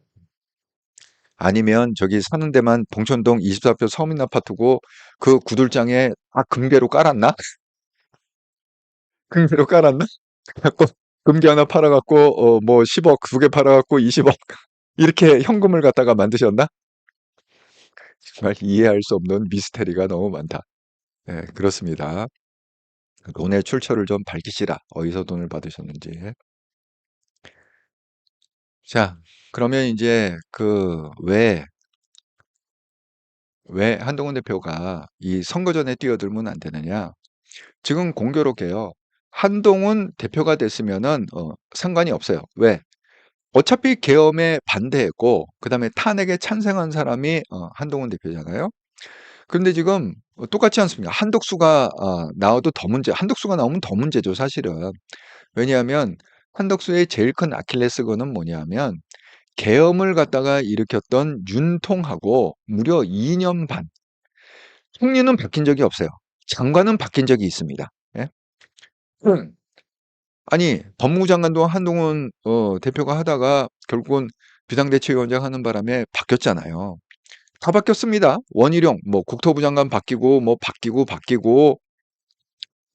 아니면 저기 사는 데만 봉천동 24평 서민 아파트고 그 구들장에 금괴로 깔았나? 금괴로 깔았나? 갖고 금기 하나 팔아갖고, 뭐 10억, 두 개 팔아갖고 20억. 이렇게 현금을 갖다가 만드셨나? 정말 이해할 수 없는 미스테리가 너무 많다. 네, 그렇습니다. 돈의 출처를 좀 밝히시라. 어디서 돈을 받으셨는지. 자, 그러면 이제 왜 한동훈 대표가 이 선거 전에 뛰어들면 안 되느냐? 지금 공교롭게요. 한동훈 대표가 됐으면은 상관이 없어요. 왜? 어차피 계엄에 반대했고 그다음에 탄핵에 찬성한 사람이 한동훈 대표잖아요. 그런데 지금 똑같지 않습니까? 한덕수가 나와도 더 한덕수가 나오면 더 문제죠, 사실은. 왜냐하면 한덕수의 제일 큰 아킬레스건은 뭐냐면 계엄을 갖다가 일으켰던 윤통하고 무려 2년 반. 총리는 바뀐 적이 없어요. 장관은 바뀐 적이 있습니다. 예? 음. 아니, 법무부 장관도 한동훈 대표가 하다가 결국은 비상대책위원장 하는 바람에 바뀌었잖아요. 다 바뀌었습니다. 원희룡, 뭐 국토부 장관 바뀌고, 뭐 바뀌고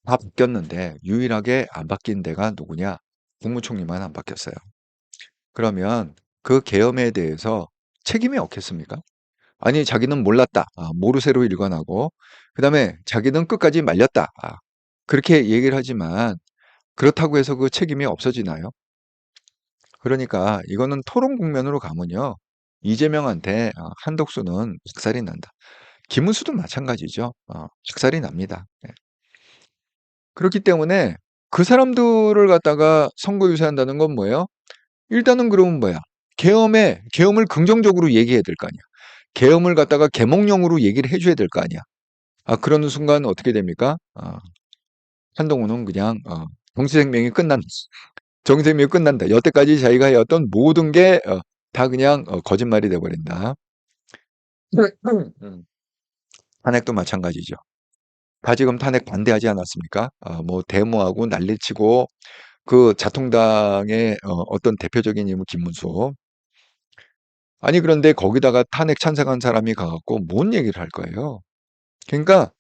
다 바뀌었는데 유일하게 안 바뀐 데가 누구냐? 국무총리만 안 바뀌었어요. 그러면 그 계엄에 대해서 책임이 없겠습니까? 아니, 자기는 몰랐다. 모르쇠로 일관하고, 그 다음에 자기는 끝까지 말렸다. 그렇게 얘기를 하지만, 그렇다고 해서 그 책임이 없어지나요? 그러니까 이거는 토론 국면으로 가면요. 이재명한테 한덕수는 박살이 난다. 김문수도 마찬가지죠. 박살이 납니다. 예. 그렇기 때문에 그 사람들을 갖다가 선거 유세한다는 건 뭐예요? 일단은 그러면 뭐야? 계엄을 긍정적으로 얘기해야 될 거 아니야. 계엄을 갖다가 계몽령으로 얘기를 해줘야 될 거 아니야. 그러는 순간 어떻게 됩니까? 한동훈은 그냥 정치생명이 끝난다. 정치생명이 끝난다. 여태까지 자기가 해왔던 모든 게 다 그냥 거짓말이 돼버린다. 탄핵도 마찬가지죠. 다 지금 탄핵 반대하지 않았습니까? 뭐 데모하고 난리치고 그 자통당의 어떤 대표적인 인물 김문수. 아니 그런데 거기다가 탄핵 찬성한 사람이 가갖고 뭔 얘기를 할 거예요? 그러니까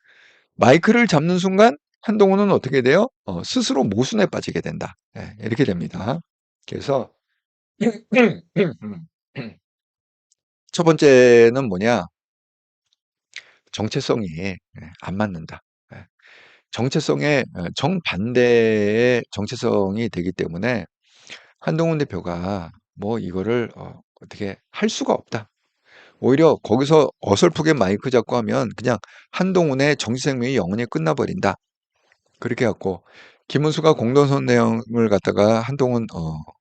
마이크를 잡는 순간 한동훈은 어떻게 돼요? 스스로 모순에 빠지게 된다. 예, 이렇게 됩니다. 그래서 첫 번째는 뭐냐? 정체성이 안 맞는다. 예, 정체성에 정반대의 정체성이 되기 때문에 한동훈 대표가 뭐 이거를 어떻게 할 수가 없다. 오히려 거기서 어설프게 마이크 잡고 하면 그냥 한동훈의 정치 생명이 영원히 끝나버린다. 그렇게 갖고 김문수가 공동선 내용을 갖다가 한동훈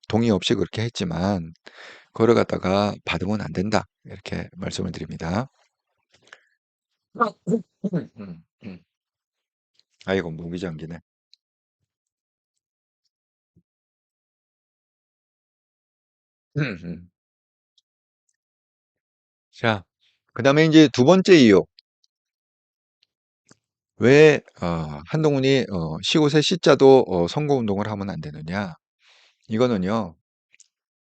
동의 없이 그렇게 했지만 그거를 갖다가 받으면 안 된다. 이렇게 말씀을 드립니다. 아이고 목이 잠기네. 자, 그다음에 이제 두 번째 이유. 왜 한동훈이 시옷의 시자도 선거운동을 하면 안 되느냐? 이거는요.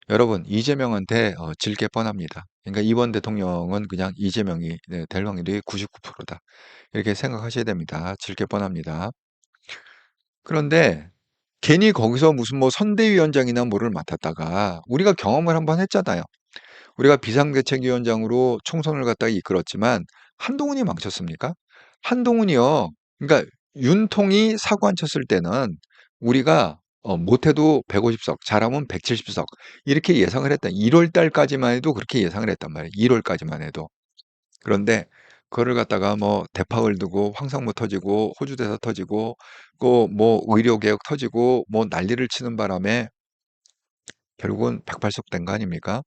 여러분 이재명한테 질 게 뻔합니다. 그러니까 이번 대통령은 그냥 이재명이 될 확률이 99%다. 이렇게 생각하셔야 됩니다. 질 게 뻔합니다. 그런데 괜히 거기서 무슨 뭐 선대위원장이나 뭐를 맡았다가 우리가 경험을 한번 했잖아요. 우리가 비상대책위원장으로 총선을 갖다가 이끌었지만 한동훈이 망쳤습니까? 한동훈이요. 그러니까 윤통이 사고 안 쳤을 때는 우리가 못해도 150석, 잘하면 170석 이렇게 예상을 했다. 1월 달까지만 해도 그렇게 예상을 했단 말이에요. 1월까지만 해도. 그런데 그거를 갖다가 뭐 대파을 두고 황성무 터지고 호주대사 터지고 또 뭐 의료개혁 터지고 뭐 난리를 치는 바람에 결국은 백발속된 거 아닙니까?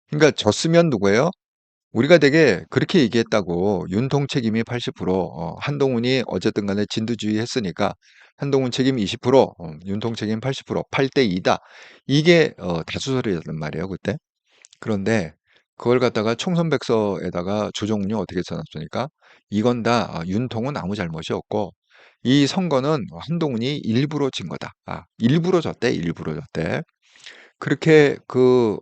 그러니까 졌으면 누구예요? 우리가 되게 그렇게 얘기했다고 윤통 책임이 80%, 한동훈이 어쨌든 간에 진두지휘 했으니까 한동훈 책임 20%, 윤통 책임 80%, 8대 2다. 이게 다수설이었단 말이에요, 그때. 그런데 그걸 갖다가 총선백서에다가 조정훈이 어떻게 써놨습니까? 이건 다 윤통은 아무 잘못이 없고 이 선거는 한동훈이 일부러 진 거다. 일부러 졌대, 일부러 졌대. 그렇게 극우,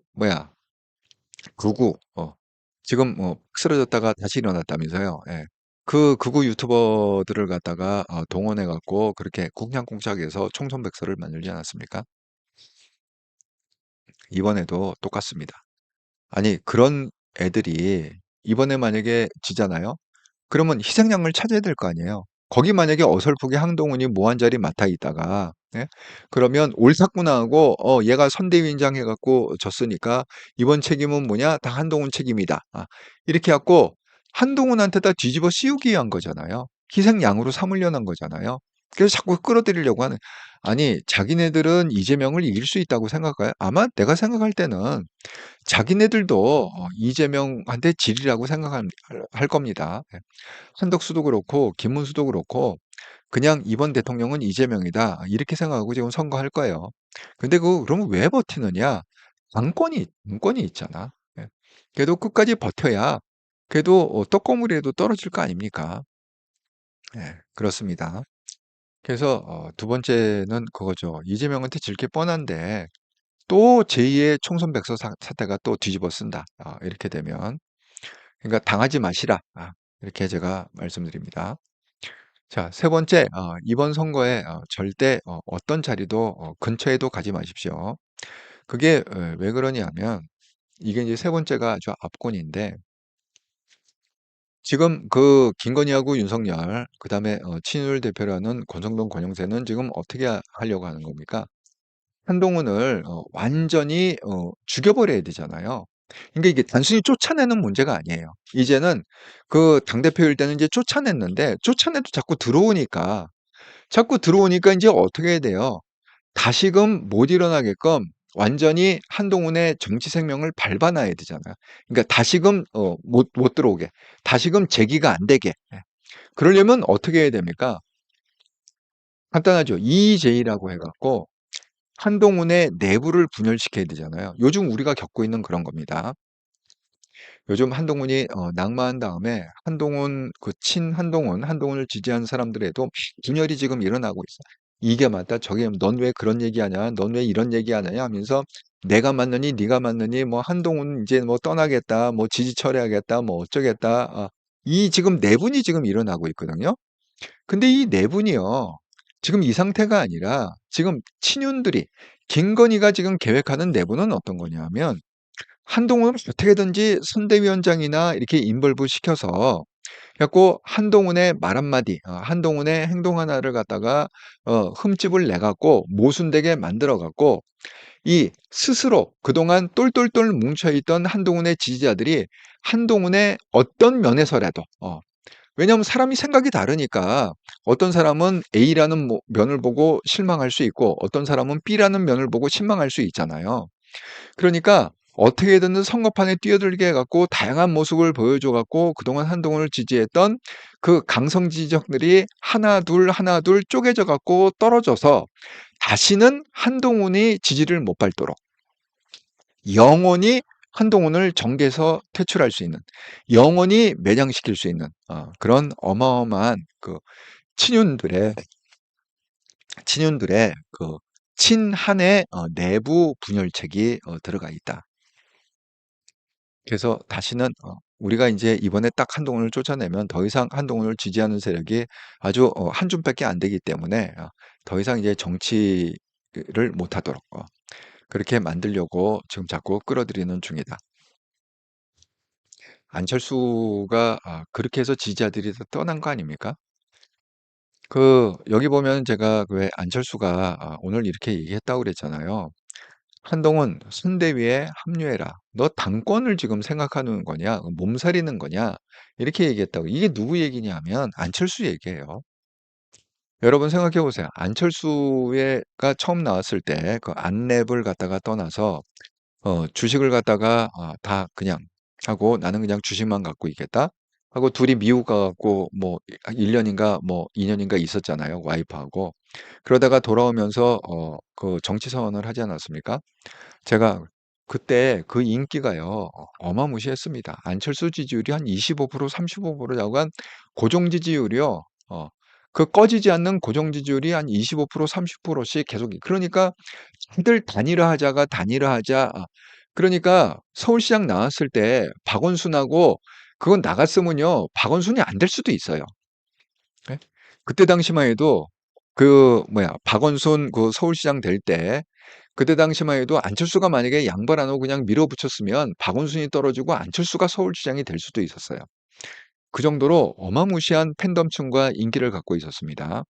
지금 쓰러졌다가 다시 일어났다면서요. 예. 그 극우 유튜버들을 갖다가 동원해 갖고 그렇게 쿵짝쿵짝해서 총선백서를 만들지 않았습니까? 이번에도 똑같습니다. 아니, 그런 애들이 이번에 만약에 지잖아요? 그러면 희생양을 찾아야 될 거 아니에요. 거기 만약에 어설프게 한동훈이 무한자리 맡아 있다가, 예? 그러면 옳았구나 하고, 얘가 선대위원장 해갖고 졌으니까 이번 책임은 뭐냐? 다 한동훈 책임이다. 이렇게 해갖고 한동훈한테다 뒤집어 씌우기 위한 거잖아요. 희생양으로 삼으려는 거잖아요. 그래서 자꾸 끌어들이려고 하는, 아니, 자기네들은 이재명을 이길 수 있다고 생각해요? 아마 내가 생각할 때는 자기네들도 이재명한테 질이라고 생각할 할 겁니다. 예. 한덕수도 그렇고 김문수도 그렇고 그냥 이번 대통령은 이재명이다 이렇게 생각하고 지금 선거할 거예요. 근데 그러면 왜 버티느냐? 당권이 있잖아. 예. 그래도 끝까지 버텨야 그래도 떡고물이라도 떨어질 거 아닙니까? 예, 그렇습니다. 그래서 두 번째는 그거죠. 이재명한테 질 게 뻔한데 또 제2의 총선 백서 사태가 또 뒤집어 쓴다. 이렇게 되면 그러니까 당하지 마시라. 이렇게 제가 말씀드립니다. 자, 세 번째, 이번 선거에 절대 어떤 자리도 근처에도 가지 마십시오. 그게 왜 그러냐면 이게 이제 세 번째가 아주 압권인데 지금 그 김건희하고 윤석열 그다음에 친윤을 대표라는 권성동 권영세는 지금 어떻게 하려고 하는 겁니까? 한동훈을 완전히 죽여버려야 되잖아요. 그러니까 이게 단순히 쫓아내는 문제가 아니에요. 이제는 그 당대표일 때는 이제 쫓아냈는데 쫓아내도 자꾸 들어오니까 이제 어떻게 해야 돼요? 다시금 못 일어나게끔 완전히 한동훈의 정치 생명을 밟아놔야 되잖아요. 그러니까 다시금 못 들어오게. 다시금 재기가 안 되게. 예. 그러려면 어떻게 해야 됩니까? 간단하죠. EJ라고 해 갖고 한동훈의 내부를 분열시켜야 되잖아요. 요즘 우리가 겪고 있는 그런 겁니다. 요즘 한동훈이 낙마한 다음에 한동훈 그 한동훈을 지지하는 사람들에도 분열이 지금 일어나고 있어. 이게 맞다. 저게 넌 왜 그런 얘기하냐? 넌 왜 이런 얘기하느냐? 하면서 내가 맞느니 네가 맞느니 뭐 한동훈 이제 뭐 떠나겠다. 뭐 지지 철회하겠다. 뭐 어쩌겠다. 이 지금 내분이 지금 일어나고 있거든요. 근데 이 내분이요. 지금 이 상태가 아니라 지금 친윤들이 김건희가 지금 계획하는 내분은 어떤 거냐면 한동훈을 어떻게든지 선대위원장이나 이렇게 인벌브 시켜서 갖고 한동훈의 말 한마디, 한동훈의 행동 하나를 갖다가 흠집을 내 갖고 모순되게 만들어 갖고 이 스스로 그동안 똘똘똘 뭉쳐 있던 한동훈의 지지자들이 한동훈의 어떤 면에서라도 왜냐하면 사람이 생각이 다르니까 어떤 사람은 A라는 면을 보고 실망할 수 있고 어떤 사람은 B라는 면을 보고 실망할 수 있잖아요. 그러니까 어떻게든 선거판에 뛰어들게 해갖고 다양한 모습을 보여줘 갖고 그동안 한동훈을 지지했던 그 강성 지지층들이 하나 둘 쪼개져 갖고 떨어져서 다시는 한동훈이 지지를 못 받도록 영원히 한동훈을 정계에서 퇴출할 수 있는 영원히 매장시킬 수 있는 그런 어마어마한 그 친윤들의 그 친한의 내부 분열책이 들어가 있다. 그래서 다시는 우리가 이제 이번에 딱 한동훈을 쫓아내면 더 이상 한동훈을 지지하는 세력이 아주 한 줌밖에 안 되기 때문에 더 이상 이제 정치를 못하도록 그렇게 만들려고 지금 자꾸 끌어들이는 중이다. 안철수가 그렇게 해서 지지자들이 다 떠난 거 아닙니까? 여기 보면 제가 왜 안철수가 오늘 이렇게 얘기했다고 그랬잖아요. 한동훈 선대위에 합류해라. 너 당권을 지금 생각하는 거냐? 몸살이는 거냐? 이렇게 얘기했다고. 이게 누구 얘기냐면 안철수 얘기예요. 여러분 생각해 보세요. 안철수가 처음 나왔을 때 그 안랩을 갖다가 떠나서 주식을 갖다가 다 그냥 하고 나는 그냥 주식만 갖고 있겠다. 하고 둘이 미국 가갖고 뭐 1년인가 뭐 2년인가 있었잖아요. 와이프하고. 그러다가 돌아오면서 그 정치 선언을 하지 않았습니까? 제가 그때 그 인기가요, 어마무시했습니다. 안철수 지지율이 한 25%, 35% 약간 고정 지지율이요. 그 꺼지지 않는 고정 지지율이 한 25%, 30%씩 계속. 그러니까 다들 단일화하자가 단일화하자. 그러니까 서울시장 나왔을 때 박원순하고 그건 나갔으면요, 박원순이 안 될 수도 있어요. 예? 그때 당시만 해도 박원순 그 서울시장 될때 그때 당시만 해도 안철수가 만약에 양발 안 하고 그냥 밀어붙였으면 박원순이 떨어지고 안철수가 서울시장이 될 수도 있었어요. 그 정도로 어마무시한 팬덤층과 인기를 갖고 있었습니다.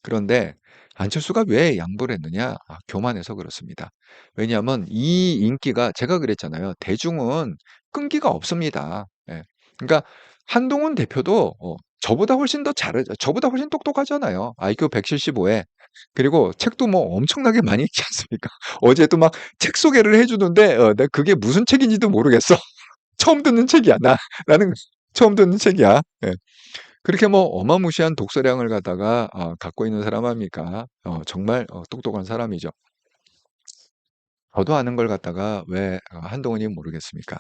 그런데 안철수가 왜 양보를 했느냐? 교만해서 그렇습니다. 왜냐하면 이 인기가 제가 그랬잖아요. 대중은 끈기가 없습니다. 예. 그러니까 한동훈 대표도 저보다 훨씬 더 저보다 훨씬 똑똑하잖아요. IQ 175에. 그리고 책도 뭐 엄청나게 많이 읽지 않습니까? 어제도 막 책 소개를 해주는데 내가 그게 무슨 책인지도 모르겠어. 처음 듣는 책이야. 나는 처음 듣는 책이야. 예. 그렇게 뭐 어마무시한 독서량을 갖다가 갖고 있는 사람 아닙니까? 정말 똑똑한 사람이죠. 저도 아는 걸 갖다가 왜 한동훈이 모르겠습니까?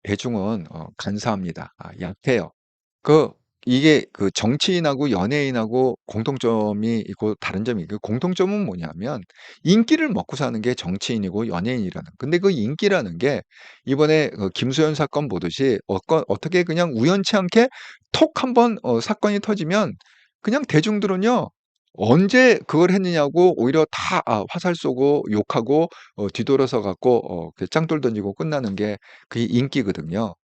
대중은 간사합니다. 약해요. 그 이게 그 정치인하고 연예인하고 공통점이 있고 다른 점이 그 공통점은 뭐냐면 인기를 먹고 사는 게 정치인이고 연예인이라는. 근데 그 인기라는 게 이번에 김수현 사건 보듯이 어떻게 그냥 우연치 않게 톡 한번 사건이 터지면 그냥 대중들은요. 언제 그걸 했느냐고 오히려 다 화살 쏘고 욕하고 뒤돌아서 갖고 그 짱돌 던지고 끝나는 게 그게 인기거든요.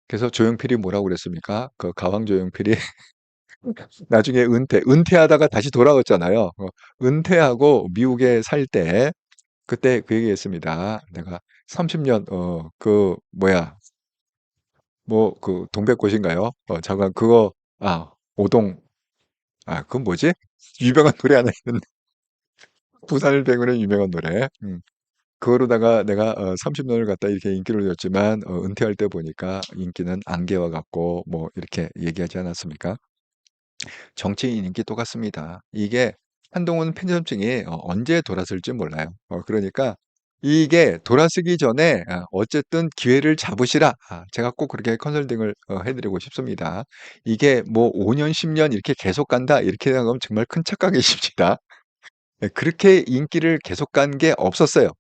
그래서 조용필이 뭐라고 그랬습니까? 그 가왕 조용필이 나중에 은퇴하다가 다시 돌아왔잖아요. 은퇴하고 미국에 살 때 그때 그 얘기했습니다. 내가 30년 그 뭐야 뭐 그 동백꽃인가요? 잠깐 그거 오동 그건 뭐지? 유명한 노래 하나 있는데 부산을 배우는 유명한 노래. 그거로다가 내가 30년을 갖다 이렇게 인기를 줬지만 은퇴할 때 보니까 인기는 안개와 같고 뭐 이렇게 얘기하지 않았습니까? 정치인 인기 똑같습니다. 이게 한동훈 팬점층이 언제 돌아설지 몰라요. 그러니까 이게 돌아서기 전에 어쨌든 기회를 잡으시라. 제가 꼭 그렇게 컨설팅을 해드리고 싶습니다. 이게 뭐 5년, 10년 이렇게 계속 간다 이렇게 생각하면 정말 큰 착각이십니다. 네, 그렇게 인기를 계속 간 게 없었어요.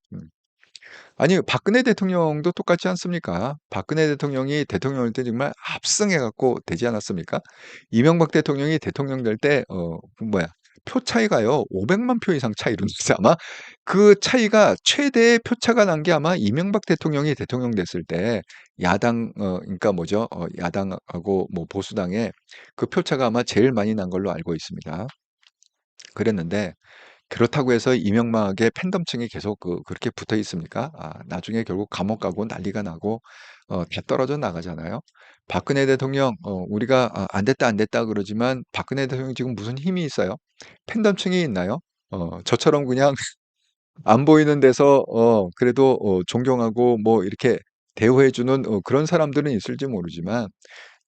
아니 박근혜 대통령도 똑같지 않습니까? 박근혜 대통령이 대통령일 때 정말 압승해 갖고 되지 않았습니까? 이명박 대통령이 대통령 될 때 그 뭐야 표 차이가요 500만 표 이상 차이로 났어요. 아마 그 차이가 최대의 표 차가 난 게 아마 이명박 대통령이 대통령 됐을 때 야당 그러니까 뭐죠? 야당하고 뭐 보수당의 그 표 차가 아마 제일 많이 난 걸로 알고 있습니다. 그랬는데 그렇다고 해서 이명박의 팬덤층이 계속 그렇게 붙어 있습니까? 나중에 결국 감옥 가고 난리가 나고 다 떨어져 나가잖아요. 박근혜 대통령 우리가 안 됐다 안 됐다 그러지만 박근혜 대통령 지금 무슨 힘이 있어요? 팬덤층이 있나요? 저처럼 그냥 안 보이는 데서 그래도 존경하고 뭐 이렇게 대우해 주는 그런 사람들은 있을지 모르지만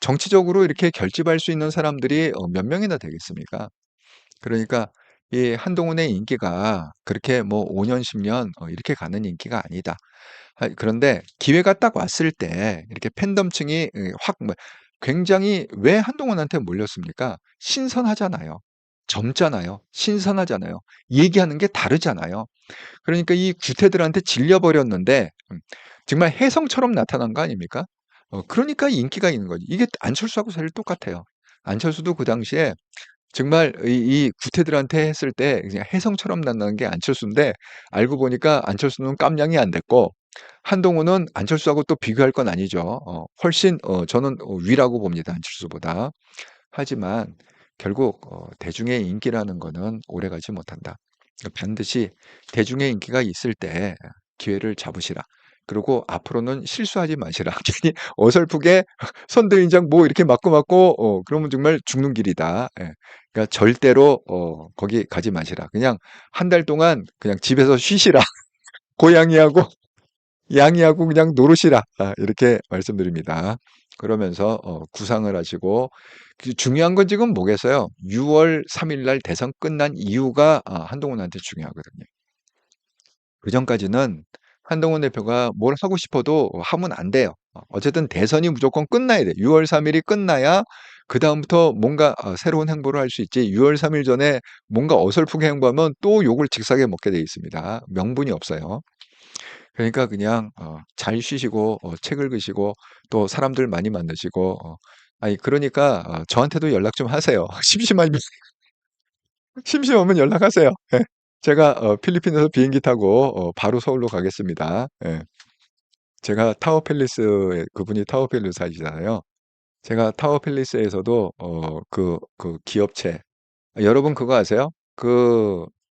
정치적으로 이렇게 결집할 수 있는 사람들이 몇 명이나 되겠습니까? 그러니까 이 한동훈의 인기가 그렇게 뭐 5 년, 10년 이렇게 가는 인기가 아니다. 그런데 기회가 딱 왔을 때 이렇게 팬덤층이 확 뭐 굉장히 왜 한동훈한테 몰렸습니까? 신선하잖아요. 젊잖아요. 신선하잖아요. 얘기하는 게 다르잖아요. 그러니까 이 구태들한테 질려 버렸는데 정말 혜성처럼 나타난 거 아닙니까? 그러니까 인기가 있는 거지. 이게 안철수하고 사실 똑같아요. 안철수도 그 당시에 정말 이 구태들한테 했을 때 그냥 혜성처럼 만나는 게 안철수인데 알고 보니까 안철수는 깜냥이 안 됐고 한동훈은 안철수하고 또 비교할 건 아니죠. 훨씬 저는 위라고 봅니다, 안철수보다. 하지만 결국 대중의 인기라는 거는 오래가지 못한다. 반드시 대중의 인기가 있을 때 기회를 잡으시라. 그리고 앞으로는 실수하지 마시라. 괜히 어설프게 선대위장 뭐 이렇게 맞고 그러면 정말 죽는 길이다. 예. 그러니까 절대로 거기 가지 마시라. 그냥 한 달 동안 그냥 집에서 쉬시라. 고양이하고 양이하고 그냥 노르시라. 이렇게 말씀드립니다. 그러면서 구상을 하시고 중요한 건 지금 뭐겠어요? 6월 3일 날 대선 끝난 이유가 한동훈한테 중요하거든요. 그전까지는 한동훈 대표가 뭘 하고 싶어도 하면 안 돼요. 어쨌든 대선이 무조건 끝나야 돼. 6월 3일이 끝나야 그다음부터 뭔가 새로운 행보를 할 수 있지. 6월 3일 전에 뭔가 어설프게 행보하면 또 욕을 직사게 먹게 돼 있습니다. 명분이 없어요. 그러니까 그냥 잘 쉬시고 책 읽으시고 또 사람들 많이 만나시고 아니 그러니까 저한테도 연락 좀 하세요. 심심하면 연락하세요. 예. 제가 필리핀에서 비행기 타고 바로 서울로 가겠습니다. 예. 제가 타워 팰리스에 그분이 타워 팰리스 사시잖아요. 제가 타워 팰리스에서도 기업체 여러분 그거 아세요?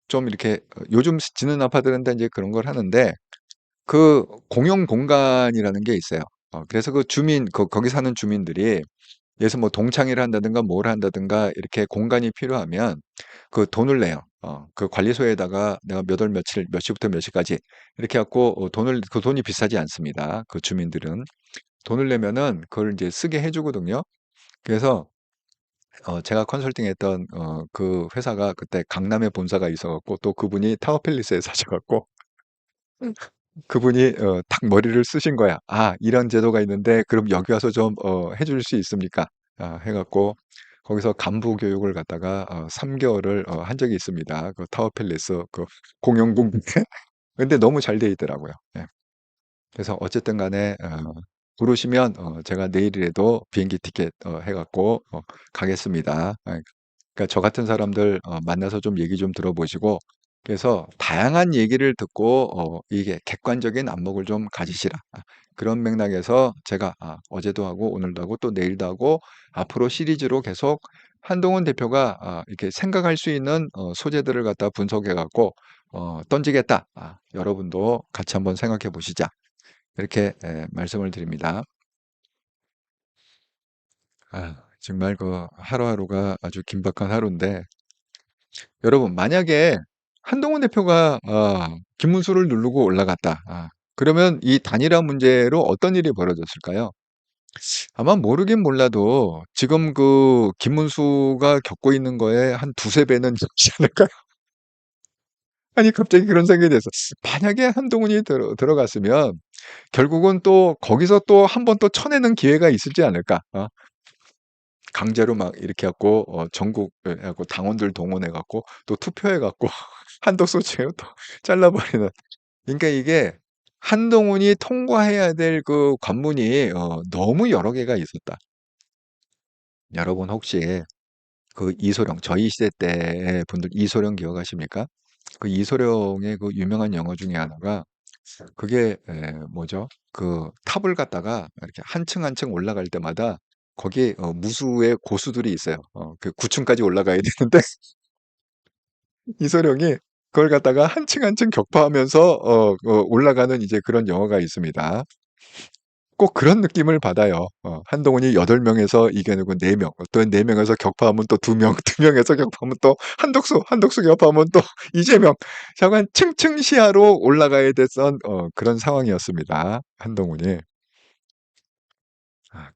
좀 이렇게 요즘 짓는 아파트는 다 인제 그런 걸 하는데 공용 공간이라는 게 있어요. 그래서 거기 사는 주민들이 예를 뭐 동창회를 한다든가 뭘 한다든가 이렇게 공간이 필요하면 돈을 내요. 그 관리소에다가 내가 몇 월 며칠 몇 시부터 몇 시까지 이렇게 해 갖고 그 돈이 비싸지 않습니다. 그 주민들은. 돈을 내면은 그걸 인제 쓰게 해 주거든요. 그래서 제가 컨설팅했던 그 회사가 그때 강남에 본사가 있어 갖고 또 그분이 타워 팰리스에 사셔 갖고 그분이 딱 머리를 쓰신 거야. "아 이런 제도가 있는데 그럼 여기 와서 좀 해줄 수 있습니까?" 해 갖고 거기서 간부 교육을 갖다가 3 개월을 한 적이 있습니다. 그 타워 팰리스 공용 공간에. 근데 너무 잘 돼 있더라고요. 예. 그래서 어쨌든 간에 부르시면 제가 내일이라도 비행기 티켓 해 갖고 가겠습니다. 그러니까 저 같은 사람들 만나서 좀 얘기 좀 들어보시고 그래서 다양한 얘기를 듣고 이게 객관적인 안목을 좀 가지시라. 그런 맥락에서 제가 어제도 하고 오늘도 하고 또 내일도 하고 앞으로 시리즈로 계속 한동훈 대표가 이렇게 생각할 수 있는 소재들을 갖다 분석해 갖고 던지겠다. 여러분도 같이 한번 생각해 보시자. 이렇게 말씀을 드립니다. 정말 하루하루가 아주 긴박한 하루인데 여러분 만약에 한동훈 대표가 김문수를 누르고 올라갔다. 그러면 이 단일화 문제로 어떤 일이 벌어졌을까요? 아마 모르긴 몰라도 지금 김문수가 겪고 있는 거에 한 두세 배는 적지 않을까요? 아니 갑자기 그런 생각이 돼서 만약에 한동훈이 들어갔으면 결국은 또 거기서 또 한 번 또 쳐내는 기회가 있을지 않을까? 강제로 막 이렇게 해 갖고 전국 해 갖고 당원들 동원해 갖고 또 투표해 갖고 한독수 제로 또 잘라 버리는. 그러니까 이게 한동훈이 통과해야 될 그 관문이 너무 여러 개가 있었다. 여러분 혹시 이소룡 저희 시대 때의 분들 이소룡 기억하십니까? 그 이소룡의 그 유명한 영화 중에 하나가 그게 뭐죠? 탑을 갖다가 이렇게 한 층 한 층 올라갈 때마다 거기에 무수의 고수들이 있어요. 그 9 층까지 올라가야 되는데 이소룡이 그걸 갖다가 한 층 한 층 격파하면서 올라가는 이제 그런 영화가 있습니다. 꼭 그런 느낌을 받아요. 한동훈이 8 명에서 이겨내고 4 명, 또 4 명에서 격파하면 또 2 명, 2 명에서 격파하면 또 한독수, 한독수 격파하면 또 이재명. 약간 층층 시야로 올라가야 됐던 그런 상황이었습니다. 한동훈이.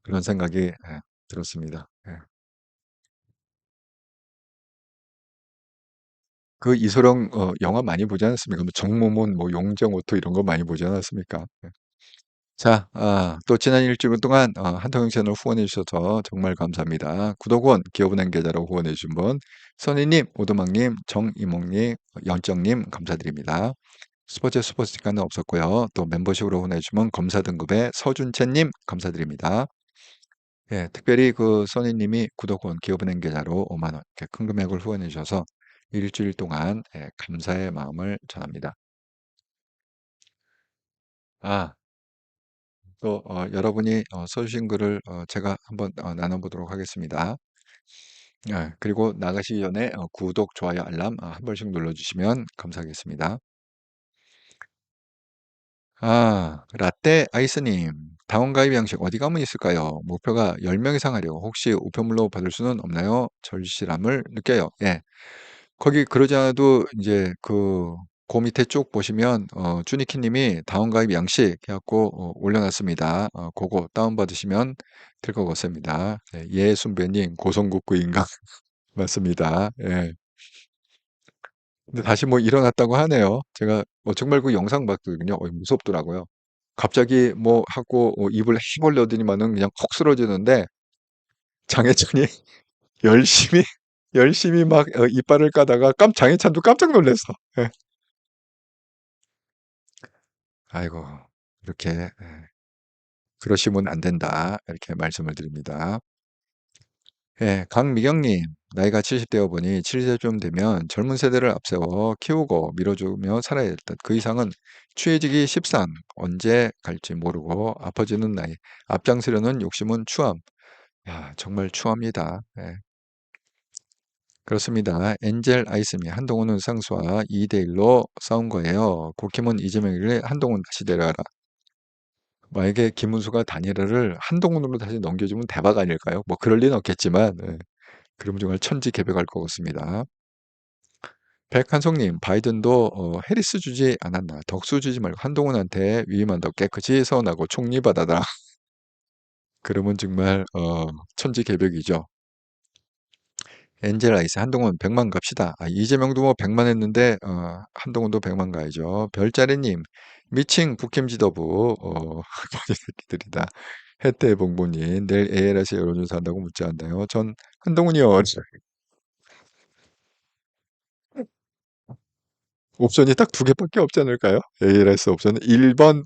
그런 생각이 들었습니다. 예. 그 이소룡 영화 많이 보지 않았습니까? 뭐 정모문, 뭐 용정오토 이런 거 많이 보지 않았습니까? 예. 자, 또 지난 일주일 동안 한통영 채널 후원해 주셔서 정말 감사합니다. 구독원, 기업은행 계좌로 후원해 주신 분, 선희님, 오두막님, 정이몽님, 영정님 감사드립니다. 스포츠 스티커는 없었고요. 또 멤버십으로 후원해 주시면 검사 등급의 서준채님 감사드립니다. 예, 특별히 써니님이 구독원 기업은행 계좌로 5만 원 이렇게 큰 금액을 후원해 주셔서 일주일 동안 감사의 마음을 전합니다. 또 여러분이 써주신 글을 제가 한번 나눠보도록 하겠습니다. 그리고 나가시기 전에 구독, 좋아요, 알람 한 번씩 눌러주시면 감사하겠습니다. 라떼 아이스님, 당원 가입 양식 어디 가면 있을까요? 목표가 10명 이상 하려고 혹시 우편물로 받을 수는 없나요? 절실함을 느껴요. 예. 거기 그러지 않아도 이제 밑에 쭉 보시면 쭈니키 님이 당원 가입 양식 해 갖고 올려놨습니다. 그거 다운받으시면 될 것 같습니다. 예, 예순배님 고성국구인가? 맞습니다. 예. 근데 다시 뭐 일어났다고 하네요. 제가 정말 그 영상 봤거든요. 무섭더라고요. 갑자기 뭐 하고 입을 해 벌려더니만은 그냥 콕 쓰러지는데 장해찬이 열심히 열심히 막 이빨을 까다가 장해찬도 깜짝 놀랐어. 예. 아이고 이렇게 그러시면 안 된다. 이렇게 말씀을 드립니다. 예, 강미경님, 나이가 70대여 보니 70세쯤 되면 젊은 세대를 앞세워 키우고 밀어주며 살아야 할 듯. 그 이상은 취해지기 십상. 언제 갈지 모르고 아파지는 나이. 앞장서려는 욕심은 추함. 야, 정말 추합니다. 예. 그렇습니다. 엔젤 아이스미 한동훈은 상수와 2대1로 싸운 거예요. 국힘은 이재명이를 한동훈 다시 데려와라. 만약에 김문수가 단일화를 한동훈으로 다시 넘겨주면 대박 아닐까요? 뭐 그럴 리는 없겠지만 예. 그러면 정말 천지개벽할 것 같습니다. 백한송님, 바이든도 해리스 주지 않았나? 덕수 주지 말고 한동훈한테 위임한다고 깨끗이 서운하고 총리받아라. 그러면 정말 천지개벽이죠. 엔젤 아이스 한동훈 100만 갑시다. 아, 이재명도 뭐 100만 했는데 한동훈도 100만 가야죠. 별자리님 미칭 북캠 지도부 머리 새끼들이다. 혜태봉보님 내일 ALS 여론조사 한다고 묻지 않나요? 전 한동훈이요. 옵션이 딱 두 개밖에 없지 않을까요? ALS 옵션은 1번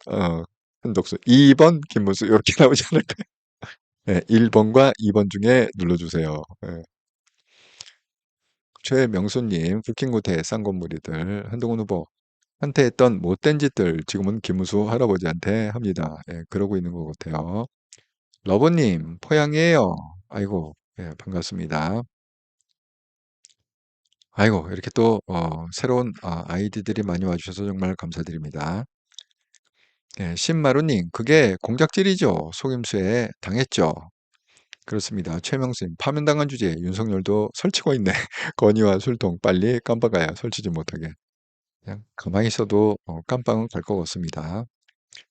한덕수, 2번 김문수 이렇게 나오지 않을까요? 네, 1번과 2번 중에 눌러주세요. 네. 최명수님, 쿠킹고태 쌍권무리들 한동훈 후보 한테 했던 못된 짓들 지금은 김문수 할아버지한테 합니다. 예, 그러고 있는 것 같아요. 러버님, 포양이에요. 아이고, 예, 반갑습니다. 아이고, 이렇게 또 새로운 아이디들이 많이 와주셔서 정말 감사드립니다. 예, 신마루님, 그게 공작질이죠. 속임수에 당했죠. 그렇습니다. 최명수님, 파면당한 주제에 윤석열도 설치고 있네. 건의와 술통 빨리 깜빡아야 설치지 못하게. 그냥 가만히 있어도 깜빵은 갈 것 같습니다.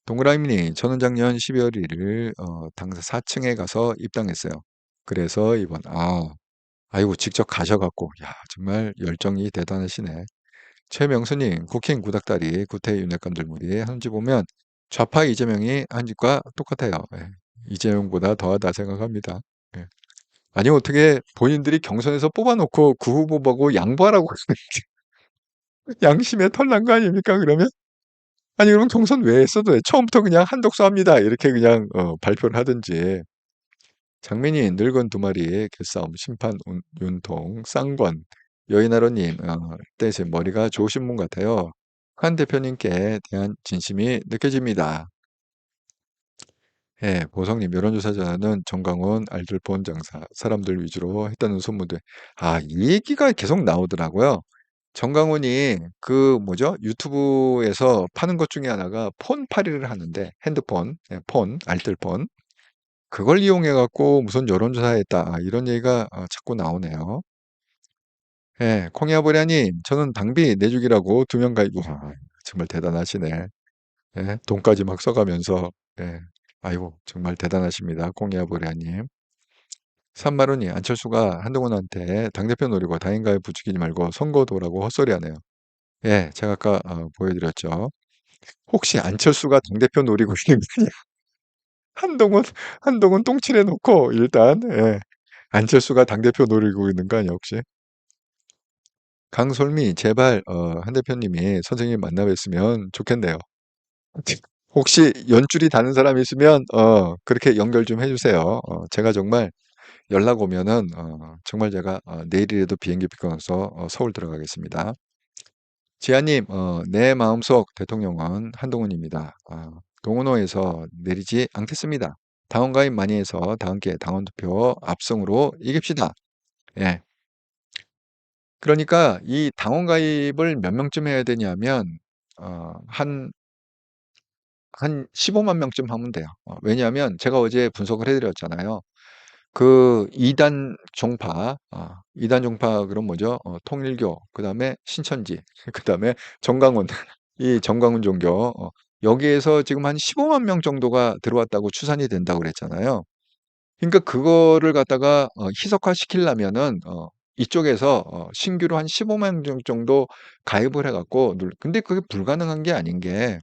동그라미님, 저는 작년 12월 1일 당사 4층에 가서 입당했어요. 그래서 이번 아이고 직접 가셔갖고 야 정말 열정이 대단하시네. 최명수님, 국힘 구닥다리 구태 윤핵관들무리 한지 보면 좌파 이재명이 한 짓과 똑같아요. 예. 이재명보다 더하다 생각합니다. 예. 아니 어떻게 본인들이 경선에서 뽑아놓고 그 후보 보고 양보하라고 양심에 털난 거 아닙니까 그러면? 아니 그럼 경선 왜 했어도 돼. 처음부터 그냥 한독수 합니다. 이렇게 그냥 발표를 하든지. 장민이 늙은 두 마리의 개싸움 심판 윤통 쌍권 여인아로님 때에 머리가 좋으신 분 같아요. 한 대표님께 대한 진심이 느껴집니다. 예, 보성님 여론조사전은 정강훈 알뜰폰 장사 사람들 위주로 했다는 소문들. 이 얘기가 계속 나오더라고요. 정강훈이 그 뭐죠? 유튜브에서 파는 것 중에 하나가 폰팔이를 하는데 핸드폰, 예, 폰, 알뜰폰 그걸 이용해 갖고 무슨 여론조사했다 이런 얘기가 자꾸 나오네요. 예, 콩야보리아님 저는 당비 내주기라고 2명 가입. 정말 대단하시네. 예, 돈까지 막 써가면서 예, 아이고 정말 대단하십니다. 콩야보리아님. 산마루님 안철수가 한동훈한테 당대표 노리고 당인가에 부추기지 말고 선거도라고 헛소리하네요. 예, 제가 아까 보여드렸죠. 혹시 안철수가 당대표 노리고 있는 거 아니야? 한동훈 똥칠해 놓고 일단 예, 안철수가 당대표 노리고 있는 거 아니야 혹시? 강솔미 제발 한 대표님이 선생님 만나 뵀으면 좋겠네요. 혹시 연줄이 닿는 사람 있으면 그렇게 연결 좀 해주세요. 제가 정말 연락 오면은 정말 제가 내일이라도 비행기 표 끊어서 서울 들어가겠습니다. 지아님, 내 마음속 대통령은 한동훈입니다. 동원호에서 내리지 않겠습니다. 당원 가입 많이 해서 다음 기회 당원 투표 압승으로 이깁시다. 예. 그러니까 이 당원 가입을 몇 명쯤 해야 되냐면 한 15만 명쯤 하면 돼요. 왜냐하면 제가 어제 분석을 해드렸잖아요. 그 이단 종파, 이단 종파 그럼 뭐죠? 통일교, 그 다음에 신천지, 그 다음에 정강훈, 이 정강훈 종교 여기에서 지금 한 15만 명 정도가 들어왔다고 추산이 된다고 그랬잖아요. 그러니까 그거를 갖다가 희석화 시키려면은 이쪽에서 신규로 한 15만 명 정도 가입을 해갖고 근데 그게 불가능한 게 아닌 게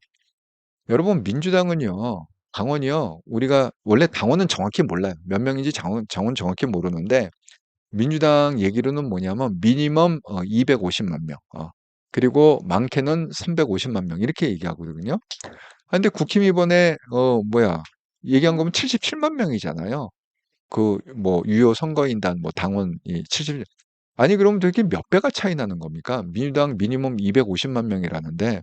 여러분 민주당은요. 당원이요. 우리가 원래 당원은 정확히 몰라요. 몇 명인지 당원 정확히 모르는데 민주당 얘기로는 뭐냐면 미니멈 250만 명. 그리고 많게는 350만 명 이렇게 얘기하거든요. 근데 국힘 이번에 얘기한 거면 77만 명이잖아요. 뭐 유효 선거인단 뭐 당원이 70, 아니 그럼 되게 몇 배가 차이 나는 겁니까? 민주당 미니멈 250만 명이라는데,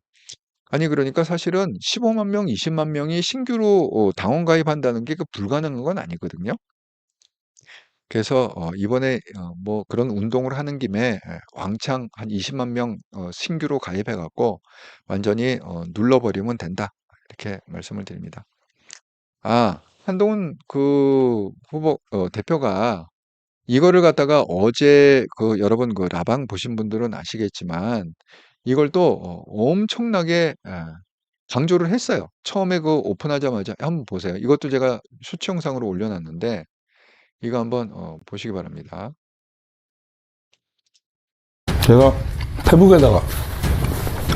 아니 그러니까 사실은 15만 명, 20만 명이 신규로 당원 가입한다는 게 그 불가능한 건 아니거든요. 그래서 이번에 뭐 그런 운동을 하는 김에 왕창 한 20만 명 신규로 가입해 갖고 완전히 눌러버리면 된다. 이렇게 말씀을 드립니다. 아, 한동훈 그 후보 대표가 이거를 갖다가 어제 여러분 라방 보신 분들은 아시겠지만 이걸 또 엄청나게 강조를 했어요. 처음에 오픈하자마자 한번 보세요. 이것도 제가 수치 영상으로 올려놨는데 이거 한번 보시기 바랍니다. 제가 페북에다가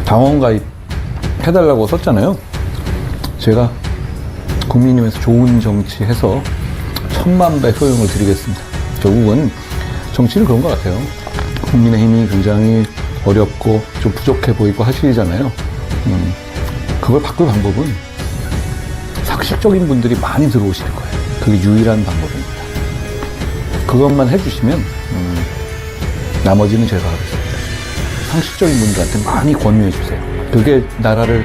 당원 가입 해달라고 썼잖아요. 제가 국민의힘에서 좋은 정치 해서 1000만 배 효용을 드리겠습니다. 결국은 정치는 그런 것 같아요. 국민의힘이 굉장히 어렵고 좀 부족해 보이고 하시잖아요. 그걸 바꿀 방법은 상식적인 분들이 많이 들어오실 거예요. 그게 유일한 방법입니다. 그것만 해주시면 나머지는 제가 하겠습니다. 상식적인 분들한테 많이 권유해 주세요. 그게 나라를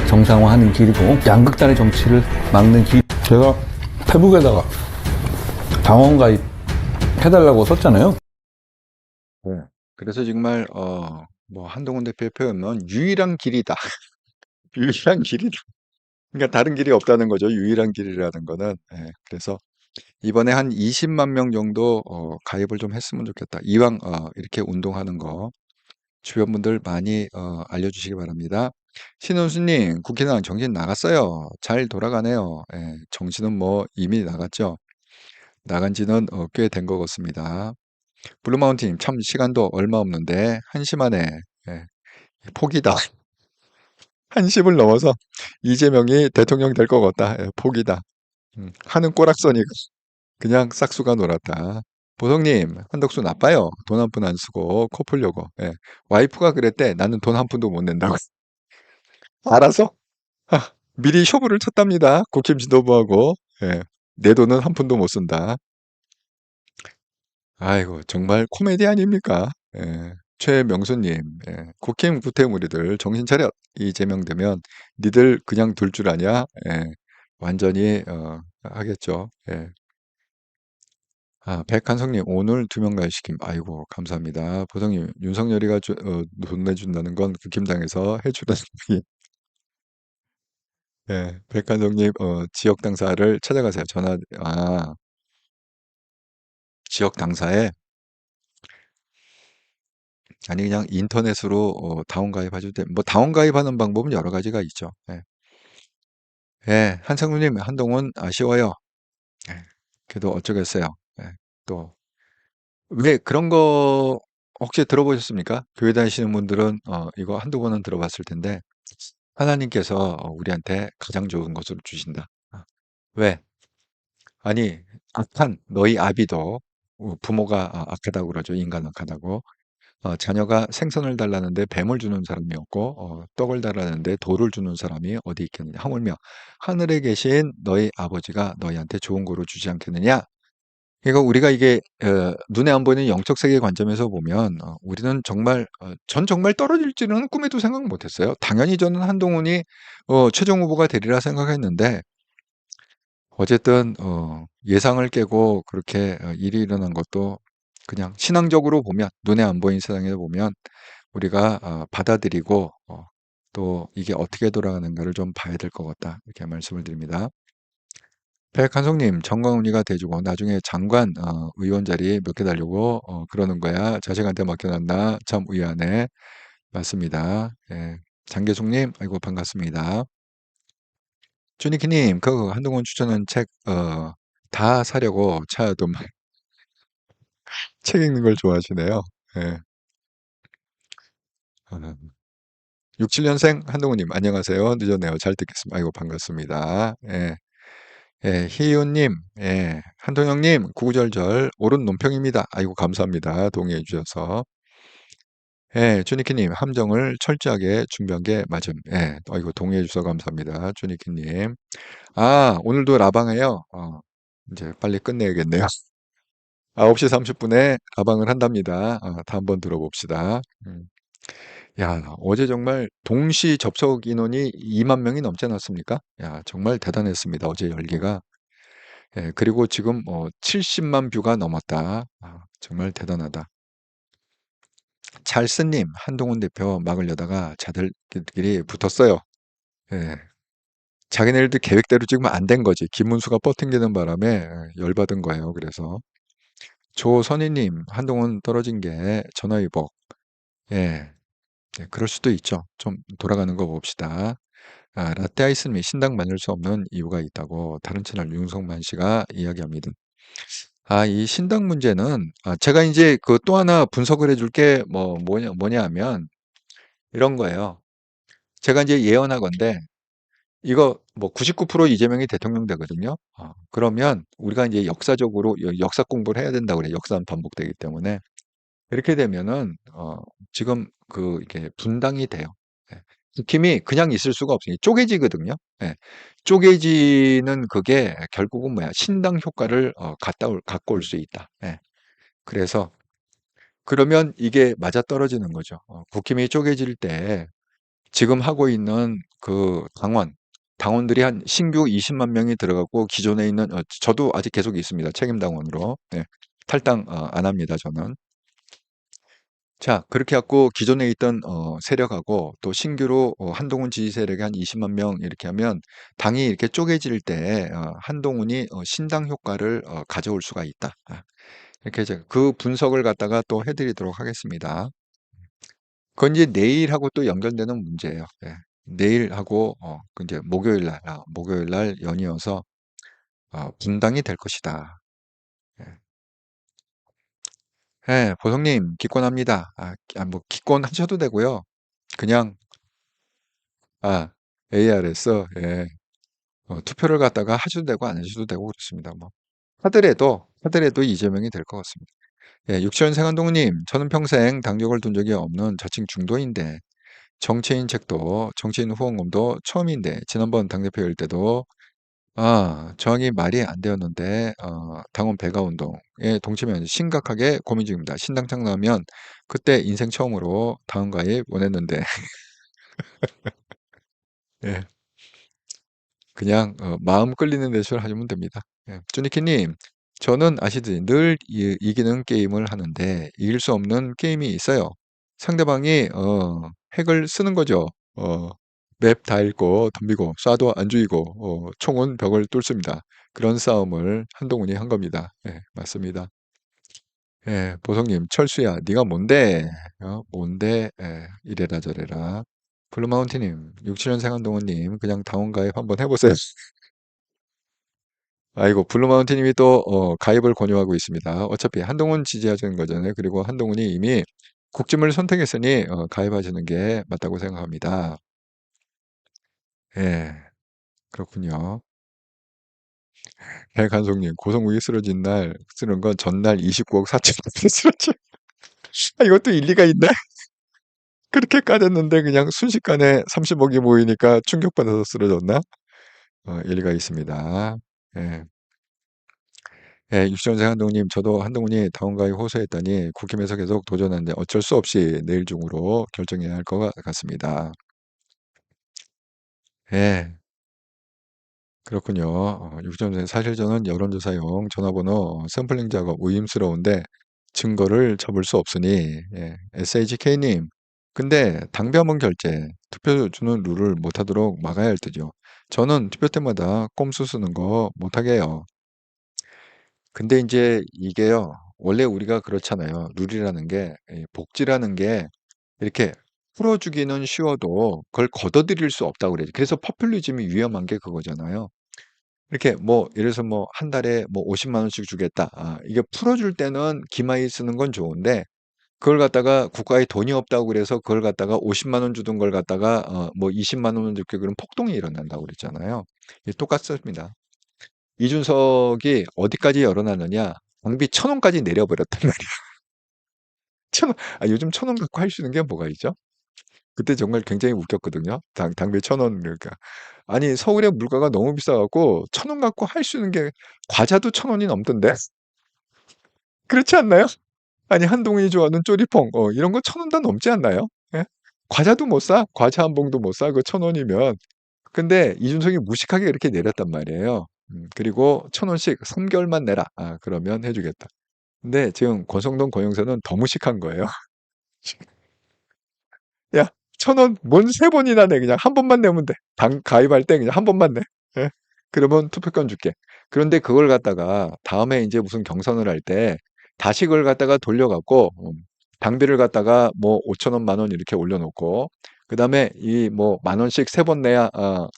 정상화하는 길이고 양극단의 정치를 막는 길. 제가 페북에다가 당원 가입 해달라고 썼잖아요. 네. 그래서 정말 뭐 한동훈 대표의 표현은 유일한 길이다. 유일한 길이다. 그러니까 다른 길이 없다는 거죠. 유일한 길이라는 거는. 예, 그래서 이번에 한 20만 명 정도 가입을 좀 했으면 좋겠다. 이왕 이렇게 운동하는 거 주변 분들 많이 알려주시기 바랍니다. 신원수님, 국회의원 정신 나갔어요. 잘 돌아가네요. 예, 정신은 뭐 이미 나갔죠. 나간 지는 꽤 된 것 같습니다. 블루마운틴, 참 시간도 얼마 없는데 한시만에 예, 포기다. 한십을 넘어서 이재명이 대통령 될 것 같다. 예, 포기다. 하는 꼬락서니 그냥 싹수가 놀았다. 보성님, 한덕수 나빠요. 돈 한 푼 안 쓰고 코 풀려고. 예. 와이프가 그랬대. 나는 돈 한 푼도 못 낸다고. 알아서 미리 쇼부를 쳤답니다. 국힘 지도부하고. 예. 내 돈은 한 푼도 못 쓴다. 아이고, 정말 코미디 아닙니까? 예. 최명수님, 예. 국힘 구태무리들 정신 차려. 이재명 되면 니들 그냥 둘 줄 아냐? 예. 완전히 하겠죠. 예. 백한성님, 오늘 2명 가입시킴. 아이고, 감사합니다. 보성님, 윤석열이가 돈 내준다는 건 국힘당에서 해주라는 얘기. 예, 백한성님, 지역 당사를 찾아가세요. 지역 당사에, 아니, 그냥 인터넷으로 다운 가입하셔도 돼. 뭐, 다운 가입하는 방법은 여러 가지가 있죠. 예, 예, 한상무님, 한동훈 아쉬워요. 예, 그래도 어쩌겠어요. 예, 또, 왜 그런 거 혹시 들어보셨습니까? 교회 다니시는 분들은 이거 한두 번은 들어봤을 텐데, 하나님께서 우리한테 가장 좋은 것을 주신다. 왜? 아니, 악한 너희 아비도 부모가 악하다고 그러죠. 인간 악하다고. 자녀가 생선을 달라는데 뱀을 주는 사람이었고, 떡을 달라는데 돌을 주는 사람이 어디 있겠느냐. 하물며 하늘에 계신 너희 아버지가 너희한테 좋은 거로 주지 않겠느냐. 그러니까 우리가 이게 눈에 안 보이는 영적 세계 관점에서 보면 우리는 정말 전 정말 떨어질지는 꿈에도 생각 못했어요. 당연히 저는 한동훈이 최종 후보가 되리라 생각했는데 어쨌든 예상을 깨고 그렇게 일이 일어난 것도 그냥 신앙적으로 보면 눈에 안 보이는 세상에 보면 우리가 받아들이고 또 이게 어떻게 돌아가는가를 좀 봐야 될 것 같다 이렇게 말씀을 드립니다. 백한송님, 정광훈이가 돼주고 나중에 장관 의원 자리 몇 개 달려고 그러는 거야. 자식한테 맡겨놨나? 참 의아하네. 맞습니다. 예. 장계숙님, 아이고 반갑습니다. 주니키님, 그 한동훈 추천한 책 다 사려고 차도 책 읽는 걸 좋아하시네요. 예. 67년생 한동훈님, 안녕하세요. 늦었네요. 잘 듣겠습니다. 아이고 반갑습니다. 예. 예, 희윤님, 예, 한동영님, 구구절절, 옳은 논평입니다. 아이고, 감사합니다. 동의해 주셔서. 예, 주니키님, 함정을 철저하게 준비한 게 맞음. 예, 아이고, 동의해 주셔서 감사합니다. 주니키님. 오늘도 라방해요. 이제 빨리 끝내야겠네요. 9시 30분에 가방을 한답니다. 다 한번 들어봅시다. 야, 어제 정말 동시 접속 인원이 2만 명이 넘지 않았습니까? 야, 정말 대단했습니다. 어제 열기가. 예, 그리고 지금 70만 뷰가 넘었다. 정말 대단하다. 찰스님, 한동훈 대표 막으려다가 자들끼리 붙었어요. 예, 자기네들도 계획대로 지금 안 된 거지. 김문수가 뻗팅기는 바람에 열받은 거예요. 그래서 조선희님, 한동훈 떨어진 게 전화위복. 예, 그럴 수도 있죠. 좀 돌아가는 거 봅시다. 라떼 아이스님이 신당 만들 수 없는 이유가 있다고 다른 채널 윤성만 씨가 이야기합니다. 이 신당 문제는 제가 이제 그 또 하나 분석을 해줄 게 뭐냐 하면 이런 거예요. 제가 이제 예언하건대 이거 뭐 99% 이재명이 대통령 되거든요. 그러면 우리가 이제 역사적으로 역사 공부를 해야 된다고 그래요. 역사는 반복되기 때문에. 이렇게 되면은 지금 이게 분당이 돼요. 예. 국힘이 그냥 있을 수가 없으니 쪼개지거든요. 예. 쪼개지는 그게 결국은 뭐야? 신당 효과를 갖고 올 수 있다. 예. 그래서 그러면 이게 맞아떨어지는 거죠. 국힘이 쪼개질 때 지금 하고 있는 그 당원들이 한 신규 20만 명이 들어가고 기존에 있는 저도 아직 계속 있습니다. 책임 당원으로. 네. 탈당 안 합니다. 저는. 자, 그렇게 갖고 기존에 있던 세력하고 또 신규로 한동훈 지지 세력이 한 20만 명 이렇게 하면 당이 이렇게 쪼개질 때 한동훈이 신당 효과를 가져올 수가 있다. 이렇게 이제 그 분석을 갖다가 또 해드리도록 하겠습니다. 그건 이제 내일하고 또 연결되는 문제예요. 예. 내일하고 그 이제 목요일 날 연이어서 분당이 될 것이다. 예. 예, 보성님 기권합니다. 뭐 기권하셔도 되고요. 그냥 ARS 예. 투표를 갖다가 하셔도 되고 안 하셔도 되고 그렇습니다. 뭐 하더라도 이재명이 될 것 같습니다. 예, 육시원생 한동훈님, 저는 평생 당적을 둔 적이 없는 자칭 중도인데 정치인 후원금도 처음인데 지난번 당대표일 때도 저항이 말이 안 되었는데 당원 배가 운동에 동치면 심각하게 고민 중입니다. 신당 창당하면 그때 인생 처음으로 당원 가입 원했는데 예, 그냥 마음 끌리는 대로 하시면 됩니다. 예, 쭈니키님, 저는 아시듯이 늘 이기는 게임을 하는데 이길 수 없는 게임이 있어요. 상대방이 핵을 쓰는 거죠. 맵 다 읽고 덤비고 쏴도 안 죽이고 총은 벽을 뚫습니다. 그런 싸움을 한동훈이 한 겁니다. 예, 맞습니다. 예, 보성님, 철수야, 네가 뭔데? 뭔데? 예, 이래라 저래라. 블루마운틴님, 67년생 한동훈님, 그냥 다운 가입 한번 해보세요. 아이고, 블루마운틴님이 또 가입을 권유하고 있습니다. 어차피 한동훈 지지하시는 거잖아요. 그리고 한동훈이 이미 국짐을 선택했으니 가입하시는 게 맞다고 생각합니다. 예, 그렇군요. 배간송님, 고성욱이 쓰러진 날 쓰는 건 전날 29억 4천원에 쓰러져. 이것도 일리가 있네. 그렇게 까졌는데 그냥 순식간에 30억이 모이니까 충격받아서 쓰러졌나? 일리가 있습니다. 예. 예, 육전생 한동훈님, 저도 한동훈이 당원가입 호소했다니 국힘에서 계속 도전하는데 어쩔 수 없이 내일 중으로 결정해야 할 것 같습니다. 예, 그렇군요. 육전생 사실 저는 여론조사용 전화번호 샘플링 작업 의심스러운데 증거를 잡을 수 없으니 SHK님, 근데 당비1번 결제, 투표 주는 룰을 못하도록 막아야 할 듯요. 저는 투표 때마다 꼼수 쓰는 거 못하게 해요. 근데 이제 이게요. 원래 우리가 그렇잖아요. 룰이라는 게 복지라는 게 이렇게 풀어주기는 쉬워도 그걸 걷어들일 수 없다고 그래요. 그래서 포퓰리즘이 위험한 게 그거잖아요. 이렇게 뭐 예를 들어서 뭐 한 달에 뭐 50만 원씩 주겠다. 이게 풀어줄 때는 기마이 쓰는 건 좋은데 그걸 갖다가 국가에 돈이 없다고 그래서 그걸 갖다가 50만 원 주던 걸 갖다가 뭐 20만 원을 줄게 그러면 폭동이 일어난다고 그랬잖아요. 이게 똑같습니다. 이준석이 어디까지 열어놨느냐? 장비 1,000원까지 내려버렸단 말이야. 1,000원. 요즘 1,000원 갖고 할 수 있는 게 뭐가 있죠? 그때 정말 굉장히 웃겼거든요. 당배 1,000원 그러니까. 아니 서울의 물가가 너무 비싸 갖고 1,000원 갖고 할 수 있는 게 과자도 1,000원이 넘던데. 그렇지 않나요? 아니 한동훈이 좋아하는 쪼리퐁 이런 거 1,000원 다 넘지 않나요? 예? 과자도 못 사. 과자 한 봉도 못 사. 그 1,000원이면. 근데 이준석이 무식하게 그렇게 내렸단 말이에요. 그리고 1,000원씩 3개월만 내라. 그러면 해 주겠다. 근데 지금 권성동 권영사는 더 무식한 거예요. 야, 1,000원 뭔 3번이나 내. 그냥 한 번만 내면 돼. 당 가입할 때 그냥 한 번만 내. 예? 그러면 투표권 줄게. 그런데 그걸 갖다가 다음에 이제 무슨 경선을 할 때 다시 그걸 갖다가 돌려 갖고 당비를 갖다가 뭐 5,000원, 10,000원 이렇게 올려놓고 그다음에 이 뭐 10,000원씩 3번 내야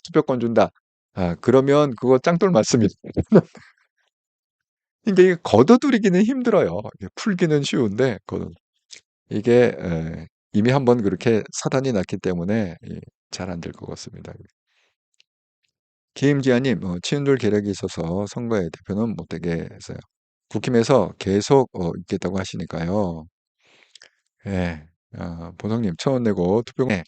투표권 준다. 그러면 그거 짱돌 맞습니다. 그러니까 이게 걷어들이기는 힘들어요. 이게 풀기는 쉬운데 이게 이미 한번 그렇게 사단이 났기 때문에 잘 안 될 것 같습니다. 김지아님, 친윤들 계략이 있어서 선거에 대표는 못되게 했어요. 국힘에서 계속 있겠다고 하시니까요. 예, 보성님 1,000원 내고 투표에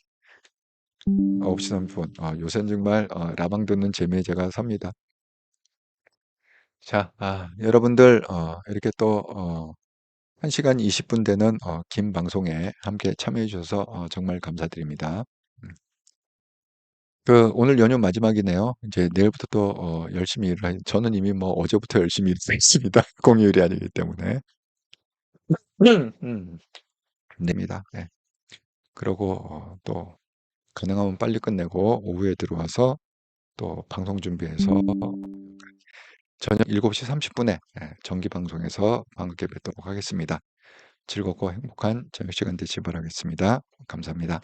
9시 30분. 요새는 정말 라방 듣는 재미에 제가 삽니다. 자, 여러분들 이렇게 또 1시간 20분 되는 긴 방송에 함께 참여해 주셔서 정말 감사드립니다. 음. 오늘 연휴 마지막이네요. 이제 내일부터 또 열심히 일을 저는 이미 뭐 어제부터 열심히 일을 했습니다. 공휴일이 아니기 때문에. 음. 냅니다. 네. 그러고 또 가능하면 빨리 끝내고 오후에 들어와서 또 방송 준비해서 저녁 7시 30분에 정기 방송에서 함께 뵙도록 하겠습니다. 즐겁고 행복한 저녁 시간 되시기 바라겠습니다. 감사합니다.